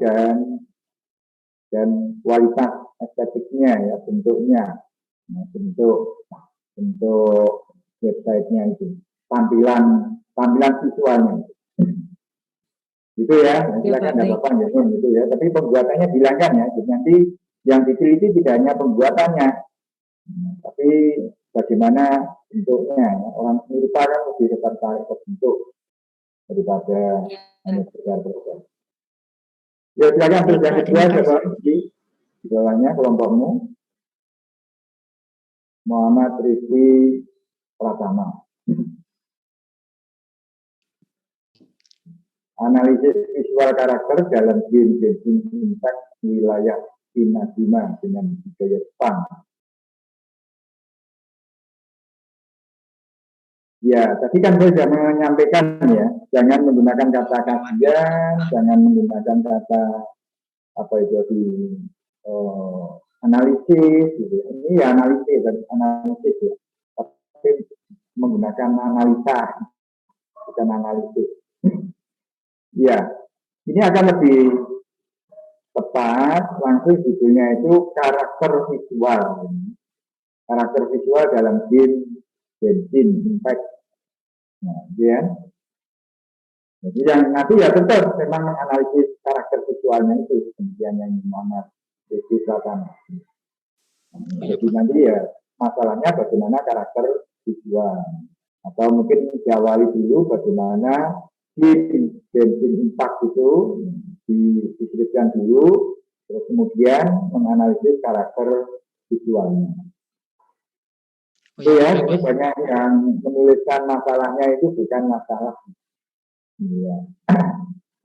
Speaker 1: dan kualitas estetiknya ya, bentuknya, nah, bentuk websitenya itu, tampilan visualnya. Gitu ya, silakan tidak apa-apa gitu ya. Tapi pembuatannya bilangkan ya. Jadi nanti yang diteliti tidak hanya pembuatannya, tapi bagaimana bentuknya. Orang seni rupa kan lebih tertarik ke bentuk daripada hanya sekedar proses. Ya silakan terus yang kedua coba di bawahnya kelompokmu. Muhammad Rizky Pratama. Analisis visual karakter dalam game Genshin Impact wilayah Inazuma dengan budaya Jepang. Ya, tadi kan saya sudah menyampaikan ya, jangan menggunakan kata kajian, jangan menggunakan kata apa itu di analisis, gitu. Ini ya analisis ya, tapi menggunakan analisa, bukan analisis. Ya, ini akan lebih tepat, langsung judulnya itu karakter visual. Karakter visual dalam game Genshin Impact. Nah, ya. Jadi yang nanti ya tetap memang menganalisis karakter visualnya itu, kemudian yang Muhammad Rizky Pratama. Jadi nanti ya masalahnya bagaimana karakter visual. Atau mungkin diawali dulu bagaimana Genshin Impact itu dideskripsikan dulu, terus kemudian menganalisis karakter visualnya. Itu ya, ini banyak yang menuliskan masalahnya itu bukan masalah. Ya.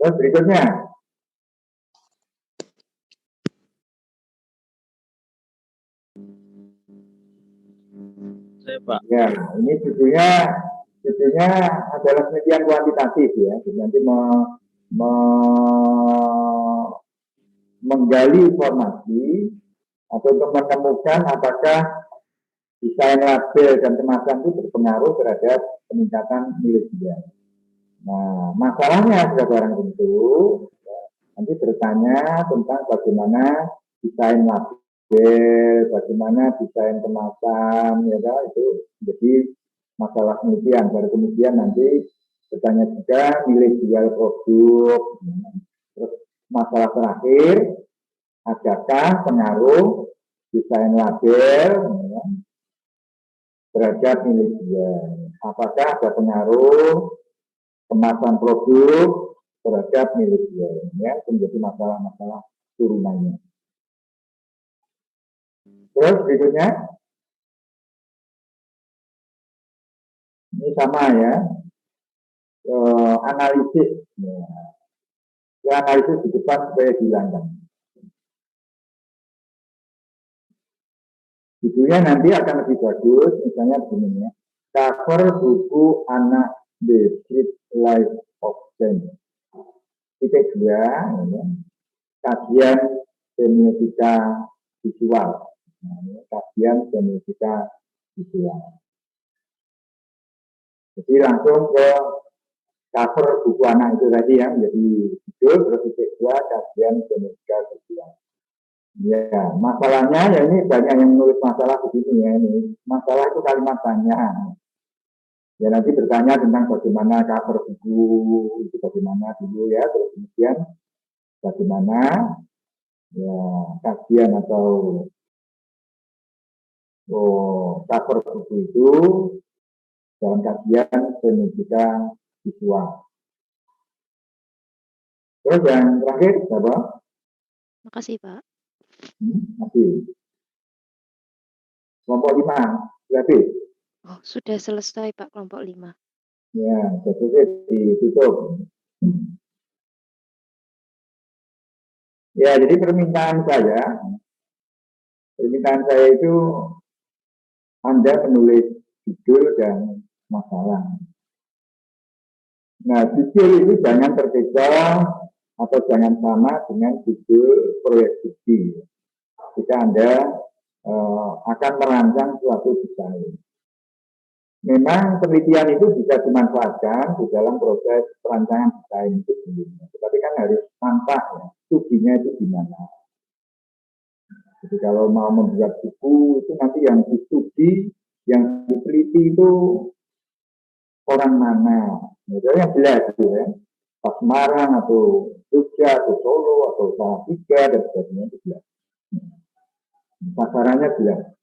Speaker 1: Terus berikutnya.
Speaker 12: Saya, Pak.
Speaker 1: Ya, ini judulnya adalah penelitian kuantitatif ya. Jadi nanti menggali informasi atau untuk menemukan apakah desain label dan kemasan itu berpengaruh terhadap peningkatan nilai jual. Nah, masalahnya sudah barang tentu ya, nanti bertanya tentang bagaimana desain label, bagaimana desain kemasan, ya kan? Itu jadi masalah penelitian. Baru kemudian nanti bertanya juga nilai jual produk. Terus masalah terakhir, adakah pengaruh desain label ya, terhadap nilai jual? Apakah ada pengaruh kemasan produk terhadap nilai jual? Ya, itu menjadi masalah-masalah turunannya. Terus berikutnya, ini sama ya, analisis. Ya, analisis di depan supaya dihilangkan. Judulnya nanti akan lebih bagus, misalnya begini ya, cover buku anak The Street Life of Zen. Titik 2, ya, kajian semiotika visual. Nah, ya, kajian semiotika visual. Jadi langsung ke cover buku anak itu tadi ya, menjadi judul, terus titik 2, kajian semiotika visual. Ya, masalahnya ya ini banyak yang menulis masalah begini ya, ini masalah itu kalimat tanya. Ya nanti bertanya tentang bagaimana cover buku itu bagaimana dulu ya, terus kemudian bagaimana ya kajian atau cover buku itu dalam kajian semiotika visual. Terus yang terakhir, apa?
Speaker 14: Makasih, Pak.
Speaker 1: Masih. Kelompok 5, berarti?
Speaker 14: Oh, sudah selesai Pak kelompok 5.
Speaker 1: Ya, jadi ditutup. Ya, jadi permintaan saya itu Anda menulis judul dan masalah. Nah, judul itu jangan terkecoh atau jangan sama dengan judul proyek studi. Jika Anda akan merancang suatu desain. Memang penelitian itu bisa dimanfaatkan di dalam proses perancangan desain itu sendiri. Tetapi kan harus nampak ya, studinya itu gimana. Jadi kalau mau membuat buku itu nanti yang distudi, yang diteliti itu orang mana. Itu yang jelas gitu ya. Pak Semarang atau Jogja atau Solo atau Salatiga dan sebagainya itu jelas. Sasarannya jelas.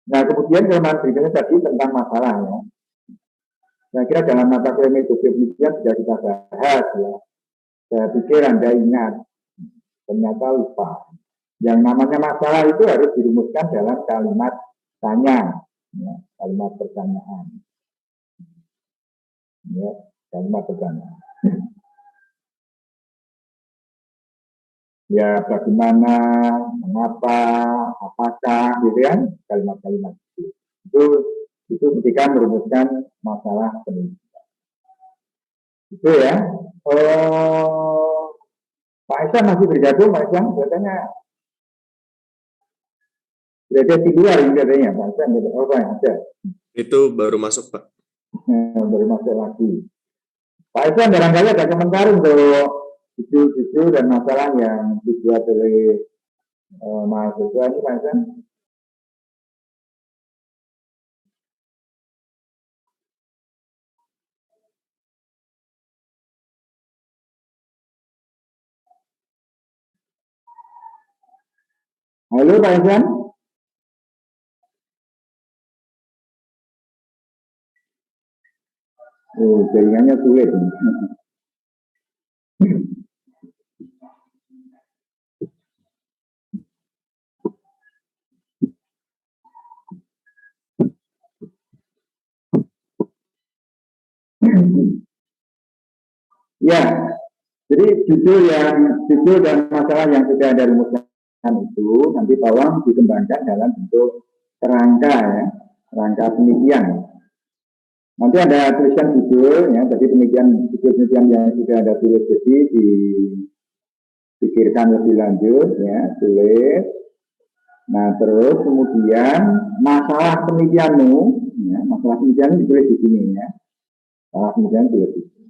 Speaker 1: Nah, kemudian kelemahan berikutnya tadi tentang masalahnya. Saya kira dalam mata kuliah metode penelitian sudah kita bahas ya. Saya pikir Anda ingat, ternyata lupa. Yang namanya masalah itu harus dirumuskan dalam kalimat tanya, ya, kalimat pertanyaan. Ya, kalimat pertanyaan. Ya, bagaimana, mengapa, apakah, gitu kan, kalimat-kalimat itu ketika merumuskan masalah penelitian. Itu ya. Pak Isan masih bergabung, Pak Isan, katanya berada di luar ini katanya, Pak Isan, ada.
Speaker 2: Itu baru masuk, Pak.
Speaker 1: Baru masuk lagi. Pak Isan, barangkali ada komentar untuk judul-judul dan masalah yang dibuat oleh mahasiswa ini, Pak Isan. Halo Pak Isan. Oh, jaringannya sulit. Ya, jadi judul dan masalah yang sudah ada rumuskan itu nanti tolong dikembangkan dalam bentuk kerangka ya, kerangka penelitian. Nanti ada tulisan judul ya, jadi judul penelitian yang sudah ada tulis jadi dipikirkan lebih lanjut ya, tulis. Nah, terus kemudian masalah penelitianmu ya, masalah penelitian ditulis di sini ya. Masalah penelitian ditulis di sini.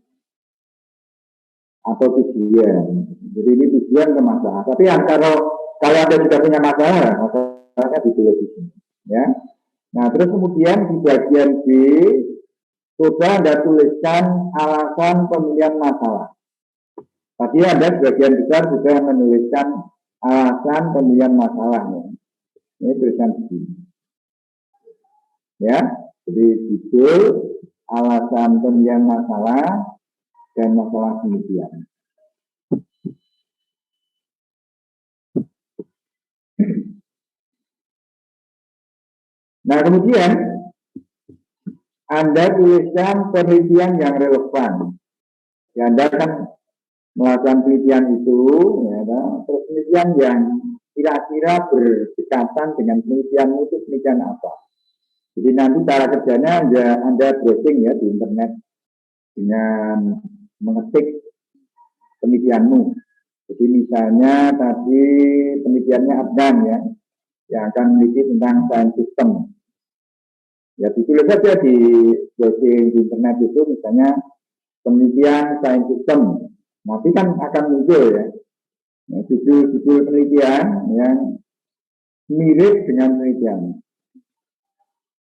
Speaker 1: Atau tujuan. Jadi ini tujuan ke masalah. Tapi kalau Anda sudah punya masalah, masalahnya ditulis di sini. Ya. Nah, terus kemudian di bagian B, coba Anda tuliskan alasan pemilihan masalah. Tadi Anda sebagian besar sudah menuliskan alasan pemilihan masalahnya. Ini tulisan di sini. Ya, jadi judul, alasan pemilihan masalah, dan masalah penelitian. Nah, kemudian Anda tuliskan penelitian yang relevan. Ya, Anda kan melakukan penelitian itu, ya, terus penelitian yang kira-kira berdekatan dengan penelitianmu itu penelitian apa. Jadi nanti cara kerjanya Anda browsing ya di internet dengan mengetik penelitianmu. Jadi misalnya tadi penelitiannya Adnan ya, yang akan meneliti tentang science system. Ya ditulis saja di browsing di internet itu misalnya penelitian science system. Nanti kan akan muncul ya, judul-judul penelitian yang mirip dengan penelitian.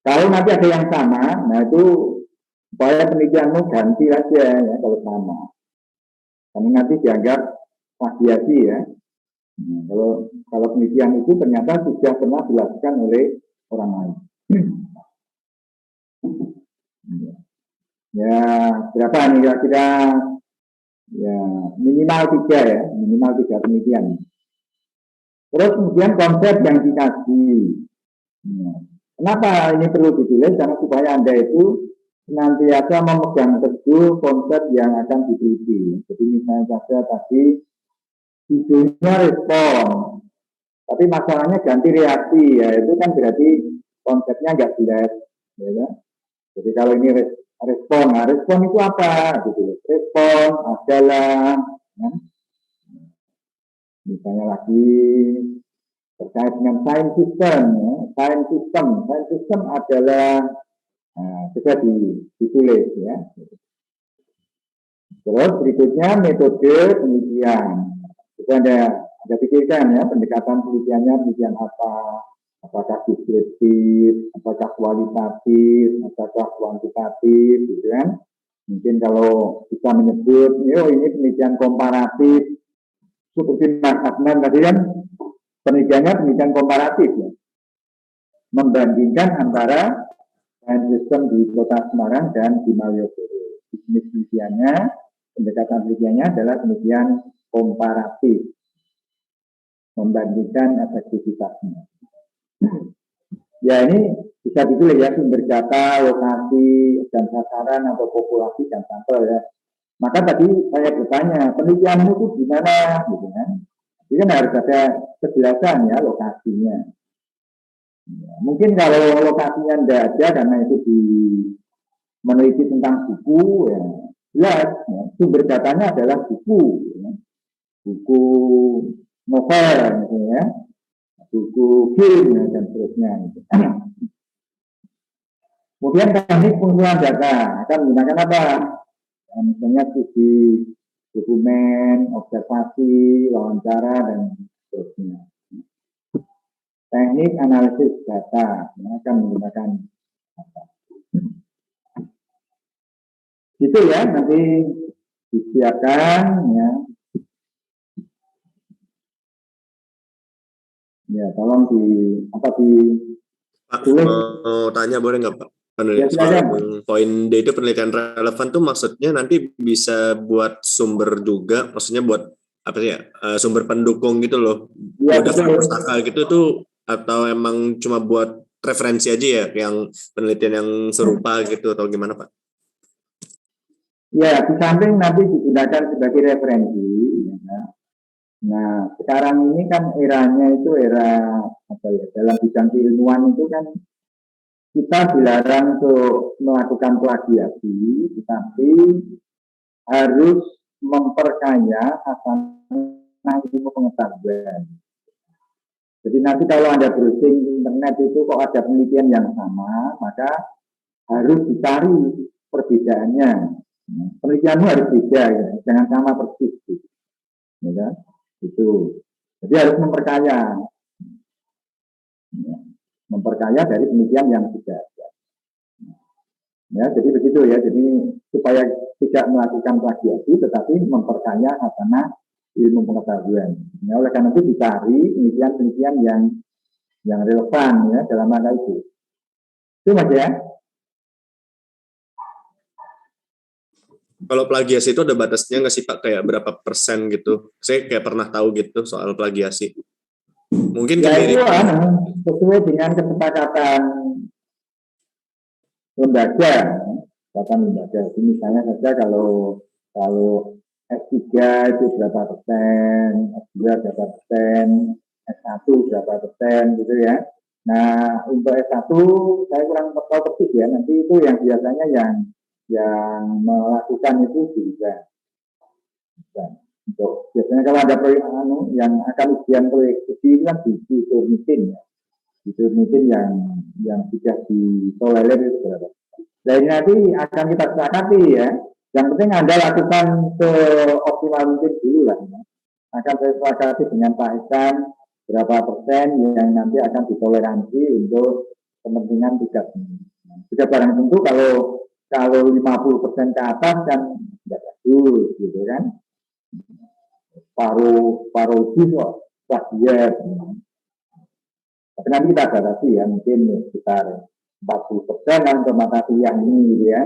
Speaker 1: Kalau nanti ada yang sama, nah itu supaya penelitianmu ganti aja ya kalau sama. Karena nanti dianggap plagiasi ya. Nah, kalau penelitian itu ternyata sudah pernah dilakukan oleh orang lain. Ya berapa nih kira-kira? Ya minimal 3 ya, minimal 3 penelitian. Terus kemudian konsep yang dikasih. Nah, kenapa ini perlu ditulis? Karena supaya Anda itu senantiasa memegang teguh konsep yang akan diteliti. Jadi misalnya saja tadi judulnya respon, tapi masalahnya ganti reaksi, ya itu kan berarti konsepnya nggak jelas. Ya. Jadi kalau ini respon, nah respon itu apa? Gitu. Respon adalah, ya, misalnya lagi terkait dengan sign system, ya. Sign system adalah sudah ditulis, ya. Terus berikutnya metode penelitian. Itu ada pikirkan ya pendekatan penelitiannya, penelitian apa? Apakah deskriptif, apakah kualitatif, apakah kuantitatif, gitu kan? Mungkin kalau bisa menyebut, ini penelitian komparatif, seperti Mas Adnan tadi kan, penelitiannya penelitian komparatif, ya. Membandingkan antara sistem di Kota Semarang dan di Malioboro. Jenis penelitiannya, pendekatan penelitiannya adalah penelitian komparatif, membandingkan efektivitasnya. Ya ini bisa ditulis ya, sumber data, lokasi, dan sasaran atau populasi dan sampel ya. Maka tadi saya bertanya, penelitianmu itu gimana? Gitu kan? Jadi kan harus ada kejelasan ya lokasinya. Ya, mungkin kalau lokasinya tidak ada karena itu meneliti tentang buku, ya jelas ya, sumber datanya adalah buku, ya. Buku novel, ya. Buku film dan seterusnya. Kemudian teknik pengumpulan data akan menggunakan apa? Misalnya studi dokumen, observasi, wawancara dan seterusnya. Teknik analisis data akan menggunakan apa? Gitu ya, nanti disiapkan ya. Ya, tolong
Speaker 2: Pak, mau tanya boleh nggak Pak?
Speaker 1: Ya,
Speaker 2: poin D itu penelitian relevan tuh maksudnya nanti bisa buat sumber juga, maksudnya buat apa sih ya, sumber pendukung gitu loh,
Speaker 1: ya,
Speaker 2: buat daftar pustaka gitu tuh, atau emang cuma buat referensi aja ya, yang penelitian yang serupa gitu, atau gimana Pak?
Speaker 1: Ya, di samping nanti digunakan sebagai referensi. Ya. Nah, sekarang ini kan eranya itu era apa ya? Dalam bidang keilmuan itu kan kita dilarang untuk melakukan plagiasi, tetapi harus memperkaya hasanah ilmu pengetahuan. Jadi nanti kalau Anda browsing internet itu kok ada penelitian yang sama, maka harus dicari perbedaannya. Penelitianmu harus beda, ya. Jangan sama persis. Ya kan? Itu. Jadi harus memperkaya. Ya. Memperkaya dari penelitian yang sudah ada. Ya, jadi begitu ya. Jadi supaya tidak melakukan plagiasi, tetapi memperkaya hasanah ilmu pengetahuan. Ya, oleh karena itu dicari penelitian-penelitian yang relevan ya dalam rangka itu. Itu Mas ya.
Speaker 2: Kalau plagiasi itu ada batasnya nggak sih Pak, kayak berapa persen gitu? Saya kayak pernah tahu gitu soal plagiasi. Mungkin
Speaker 1: ya, itu sesuai dengan kesepakatan lembaga. Jadi misalnya saja kalau S3 itu berapa persen, S2 berapa persen, S1 berapa persen gitu ya. Nah untuk S1 saya kurang tahu persis ya. Nanti itu yang biasanya yang melakukan itu juga. Untuk biasanya kalau ada proyek yang akan ujian proyek studi kan di Turnitin ya. Di Turnitin yang sudah ditolerir itu berapa. Nah ini nanti akan kita sepakati ya. Yang penting Anda lakukan seoptimal mungkin dulu lah. Ya. Akan saya sepakati dengan Pak Ihsan berapa persen yang nanti akan ditoleransi untuk kepentingan tugas ini. Sudah barang tentu kalau 50% ke atas kan tidak bagus gitu kan. Paruh kok plagiat. Tapi nanti kita batasi ya, mungkin sekitar 40% untuk mata kuliah ini gitu ya.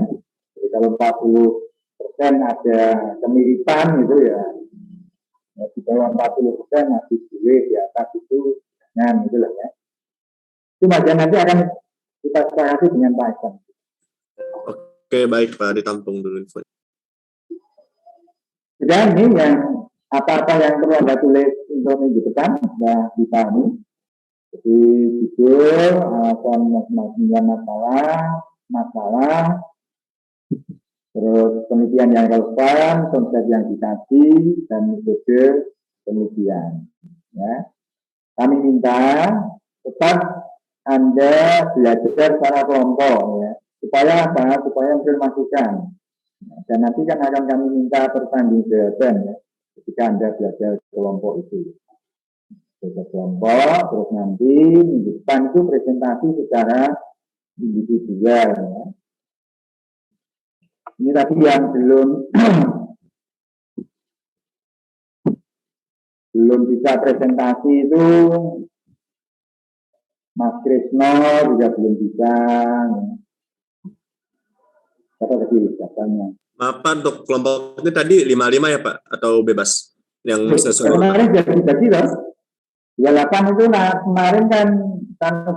Speaker 1: Jadi kalau 40% ada kemiripan gitu ya, Ya, di bawah 40% masih boleh, di atas itu jangan gitu loh ya. Itu bagian nanti akan kita sepakati dengan Pak Iksan.
Speaker 2: Oke, baik Pak, ditampung dulu infonya.
Speaker 1: Dan ini yang apa-apa yang perlu Anda tulis untuk minggu depan sudah dipahami. Jadi judul, masalah, terus penelitian yang relevan, konsep yang dikaji, dan metode penelitian. Ya. Kami minta tetap Anda belajar secara kelompok, ya. Supaya apa? Supaya menginformasikan. Dan nanti kan akan kami minta pertanggungjawaban ya, ketika Anda belajar kelompok itu. Belajar kelompok, terus nanti minggu depan itu presentasi secara individual. Ya. Ini tadi yang belum bisa presentasi itu Mas Krisno juga belum bisa. Apa tadi katanya?
Speaker 2: Maaf Pak, untuk kelompok ini tadi 55 ya Pak, atau bebas? Yang sesuai
Speaker 1: kemarin jadi loh. 28 itu kemarin kan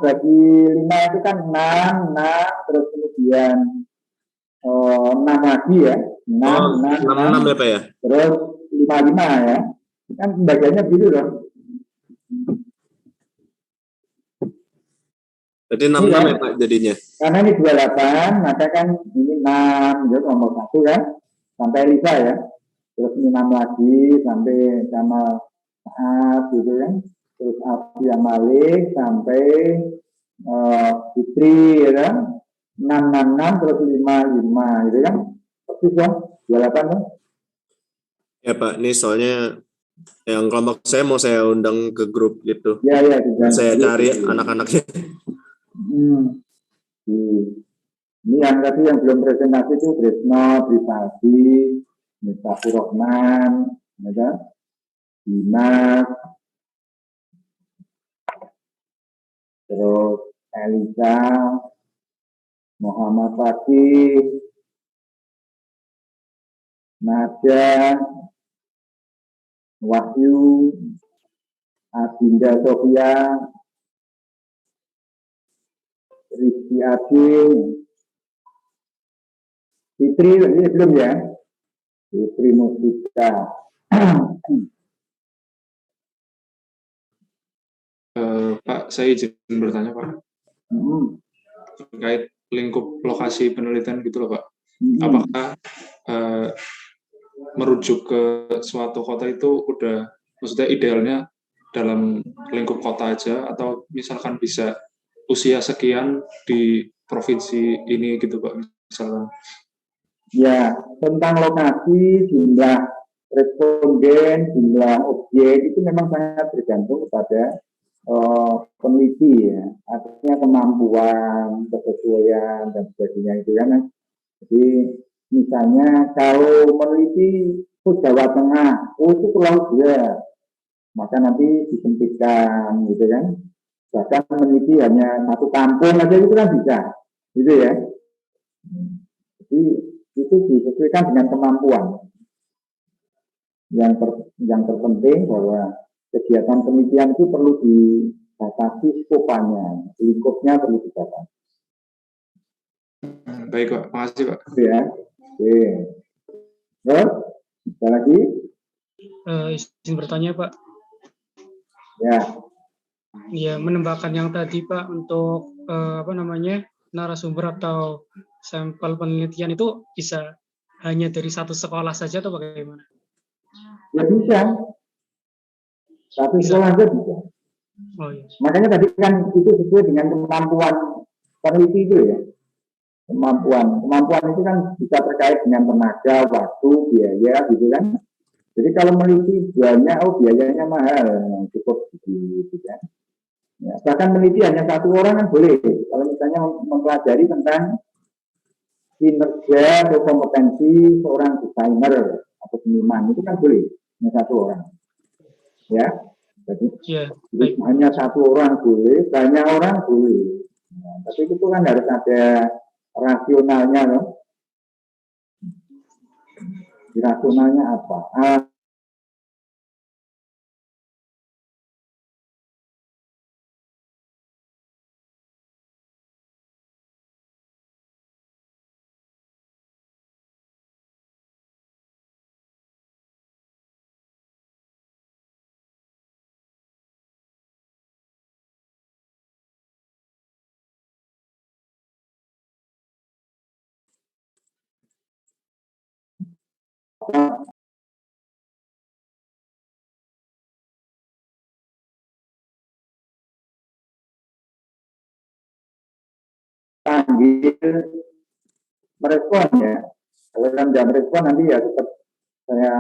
Speaker 1: bagi 5 itu kan 6, terus kemudian 6 lagi ya. 6
Speaker 2: ya Pak ya?
Speaker 1: Terus 55 ya. Kan pembagiannya gitu loh.
Speaker 2: Berarti 66 ya Pak jadinya?
Speaker 1: Karena ini 28, maka kan ini 6, jadi nomor 1 kan, sampai Lisa ya. Terus ini 6 lagi, sampai sama Saat gitu kan. Terus Afia Malik, sampai Fitri ya kan. 666, terus 55 gitu kan. Persis ya, 28 kan.
Speaker 2: Ya Pak, ini soalnya yang kelompok saya mau saya undang ke grup gitu.
Speaker 1: Ya,
Speaker 2: saya cari anak-anaknya.
Speaker 1: Ini yang tadi yang belum presentasi itu Krisno, Trisadi, Mustafur Rahman, ya, Dimas, terus Elisa, Muhammad Fakih, Nadia, Wahyu, Adinda Sofia, Rizky Adin, Fitri, ini belum ya? Fitri Mustika.
Speaker 6: Pak, saya izin bertanya Pak. Terkait lingkup lokasi penelitian gitu loh Pak. Apakah merujuk ke suatu kota itu udah, maksudnya idealnya dalam lingkup kota aja, atau misalkan bisa usia sekian di provinsi ini gitu Pak, misalkan.
Speaker 1: Ya, tentang lokasi, jumlah responden, jumlah objek itu memang sangat tergantung kepada peneliti ya. Artinya kemampuan, kesesuaian dan sebagainya itu kan. Jadi misalnya kalau meneliti ke Jawa Tengah, itu Pulau Jawa, maka nanti disempitkan gitu kan. Bahkan meneliti hanya satu kampung aja itu kan bisa, gitu ya. Jadi itu disesuaikan dengan kemampuan. Yang terpenting bahwa kegiatan penelitian itu perlu dibatasi skopanya, lingkupnya perlu dibatasi.
Speaker 6: Baik Pak, makasih Pak.
Speaker 1: Ya, oke. Terus, ada lagi?
Speaker 11: Izin bertanya Pak.
Speaker 1: Ya.
Speaker 11: Ya, menambahkan yang tadi Pak untuk narasumber atau sampel penelitian itu bisa hanya dari satu sekolah saja atau bagaimana?
Speaker 1: Ya bisa. Satu sekolah aja bisa.
Speaker 11: Oh, iya.
Speaker 1: Makanya tadi kan itu sesuai dengan kemampuan peneliti itu ya. Kemampuan itu kan bisa terkait dengan tenaga, waktu, biaya gitu kan. Jadi kalau meneliti banyak, biayanya mahal, cukup gitu kan. Ya, bahkan meneliti hanya satu orang kan boleh. Kalau misalnya mempelajari tentang kinerja atau kompetensi seorang desainer atau seniman, itu kan boleh hanya satu orang. Ya, jadi hanya satu orang boleh, banyak orang boleh. Nah, tapi itu kan harus ada rasionalnya loh. Rasionalnya apa? panggil merespon ya. Kalau Anda merespon nanti ya tetap saya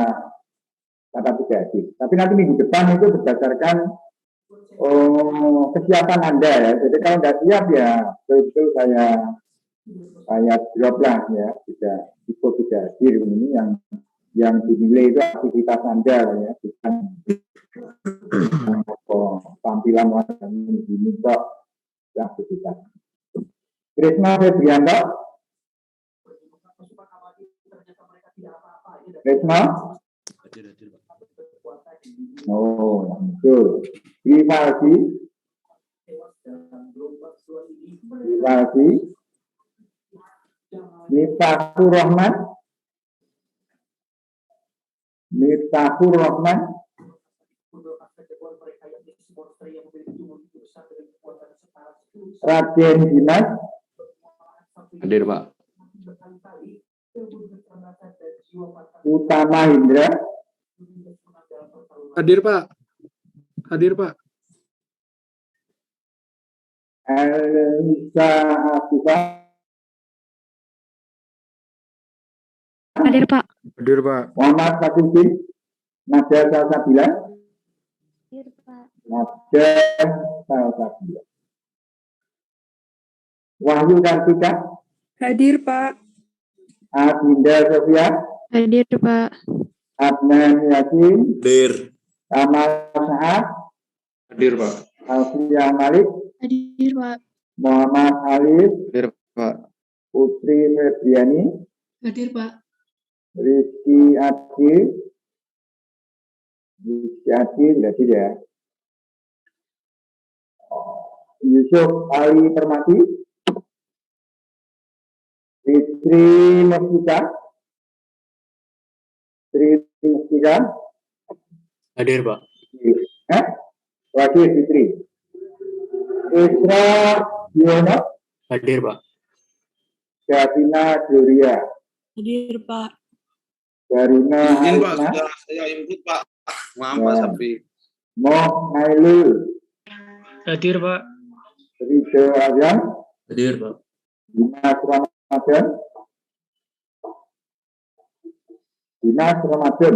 Speaker 1: kata tidak hadir. Tapi nanti minggu depan itu berdasarkan kesiapan Anda ya. Jadi kalau nggak siap ya betul saya drop lah ya, tidak hadir. Ini yang dinilai itu aktivitas Anda ya, bukan tampilan warga ini kok aktivitas. Krisna Febrianto. Krisna. Oh, betul. Vivaldi. Miftahur Rahman. Raden Dimas.
Speaker 3: Hadir, Pak.
Speaker 1: Utama Indra.
Speaker 4: Hadir, Pak.
Speaker 1: Elisa Afifah.
Speaker 14: Hadir, Pak.
Speaker 1: Muhammad Fakuddin. Nadia Salsabila.
Speaker 14: Hadir, Pak.
Speaker 1: Wahyu Kartika.
Speaker 5: Hadir, Pak.
Speaker 1: Adinda Sofia.
Speaker 14: Hadir, Pak.
Speaker 1: Adnan Yasin.
Speaker 2: Hadir.
Speaker 1: Kamal Saad.
Speaker 6: Hadir, Pak.
Speaker 1: Alfiah Malik.
Speaker 8: Hadir, Pak.
Speaker 1: Muhammad Alif.
Speaker 7: Hadir, Pak.
Speaker 1: Putri Febriani.
Speaker 8: Hadir, Pak.
Speaker 1: Rizky Adi, berarti ya. Yusuf Ali Permati. Fitri Mustika.
Speaker 9: Hadir, Pak.
Speaker 1: Hadir Fitri. Isra Yono.
Speaker 9: Hadir, Pak.
Speaker 1: Davina Gloria.
Speaker 10: Hadir, Pak.
Speaker 1: Darina
Speaker 15: Izin, Pak,
Speaker 1: Aisna.
Speaker 15: sudah saya input, Pak. Maaf, Pak
Speaker 1: Ya.
Speaker 15: Safi.
Speaker 1: Moh Nailul.
Speaker 11: Hadir, Pak.
Speaker 1: Ridho Aryan.
Speaker 9: Hadir, Pak.
Speaker 1: Dimas Ramadan.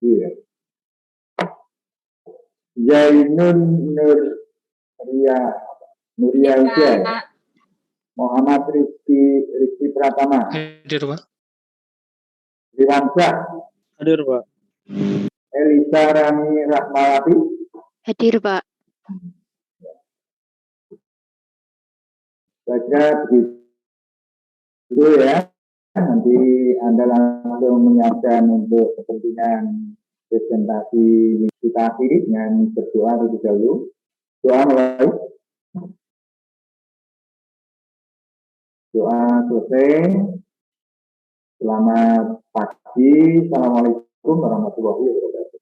Speaker 1: Iya. Zainun Nuria Ijai. Muhammad Rizky Pratama.
Speaker 11: Hadir, Pak.
Speaker 1: Riwansyah.
Speaker 12: Hadir, Pak.
Speaker 1: Elisa Rani Rahmawati.
Speaker 14: Hadir, Pak.
Speaker 1: Baca begitu ya. Nanti Anda langsung menyiapkan untuk kepentingan presentasi kita akhiri dengan berdoa terlebih dahulu. Doa mulai. Doa selesai. Selamat pagi. Assalamualaikum warahmatullahi wabarakatuh.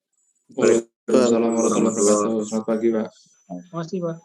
Speaker 6: Waalaikumsalam warahmatullahi wabarakatuh. Selamat pagi, Pak.
Speaker 11: Terima kasih, Pak.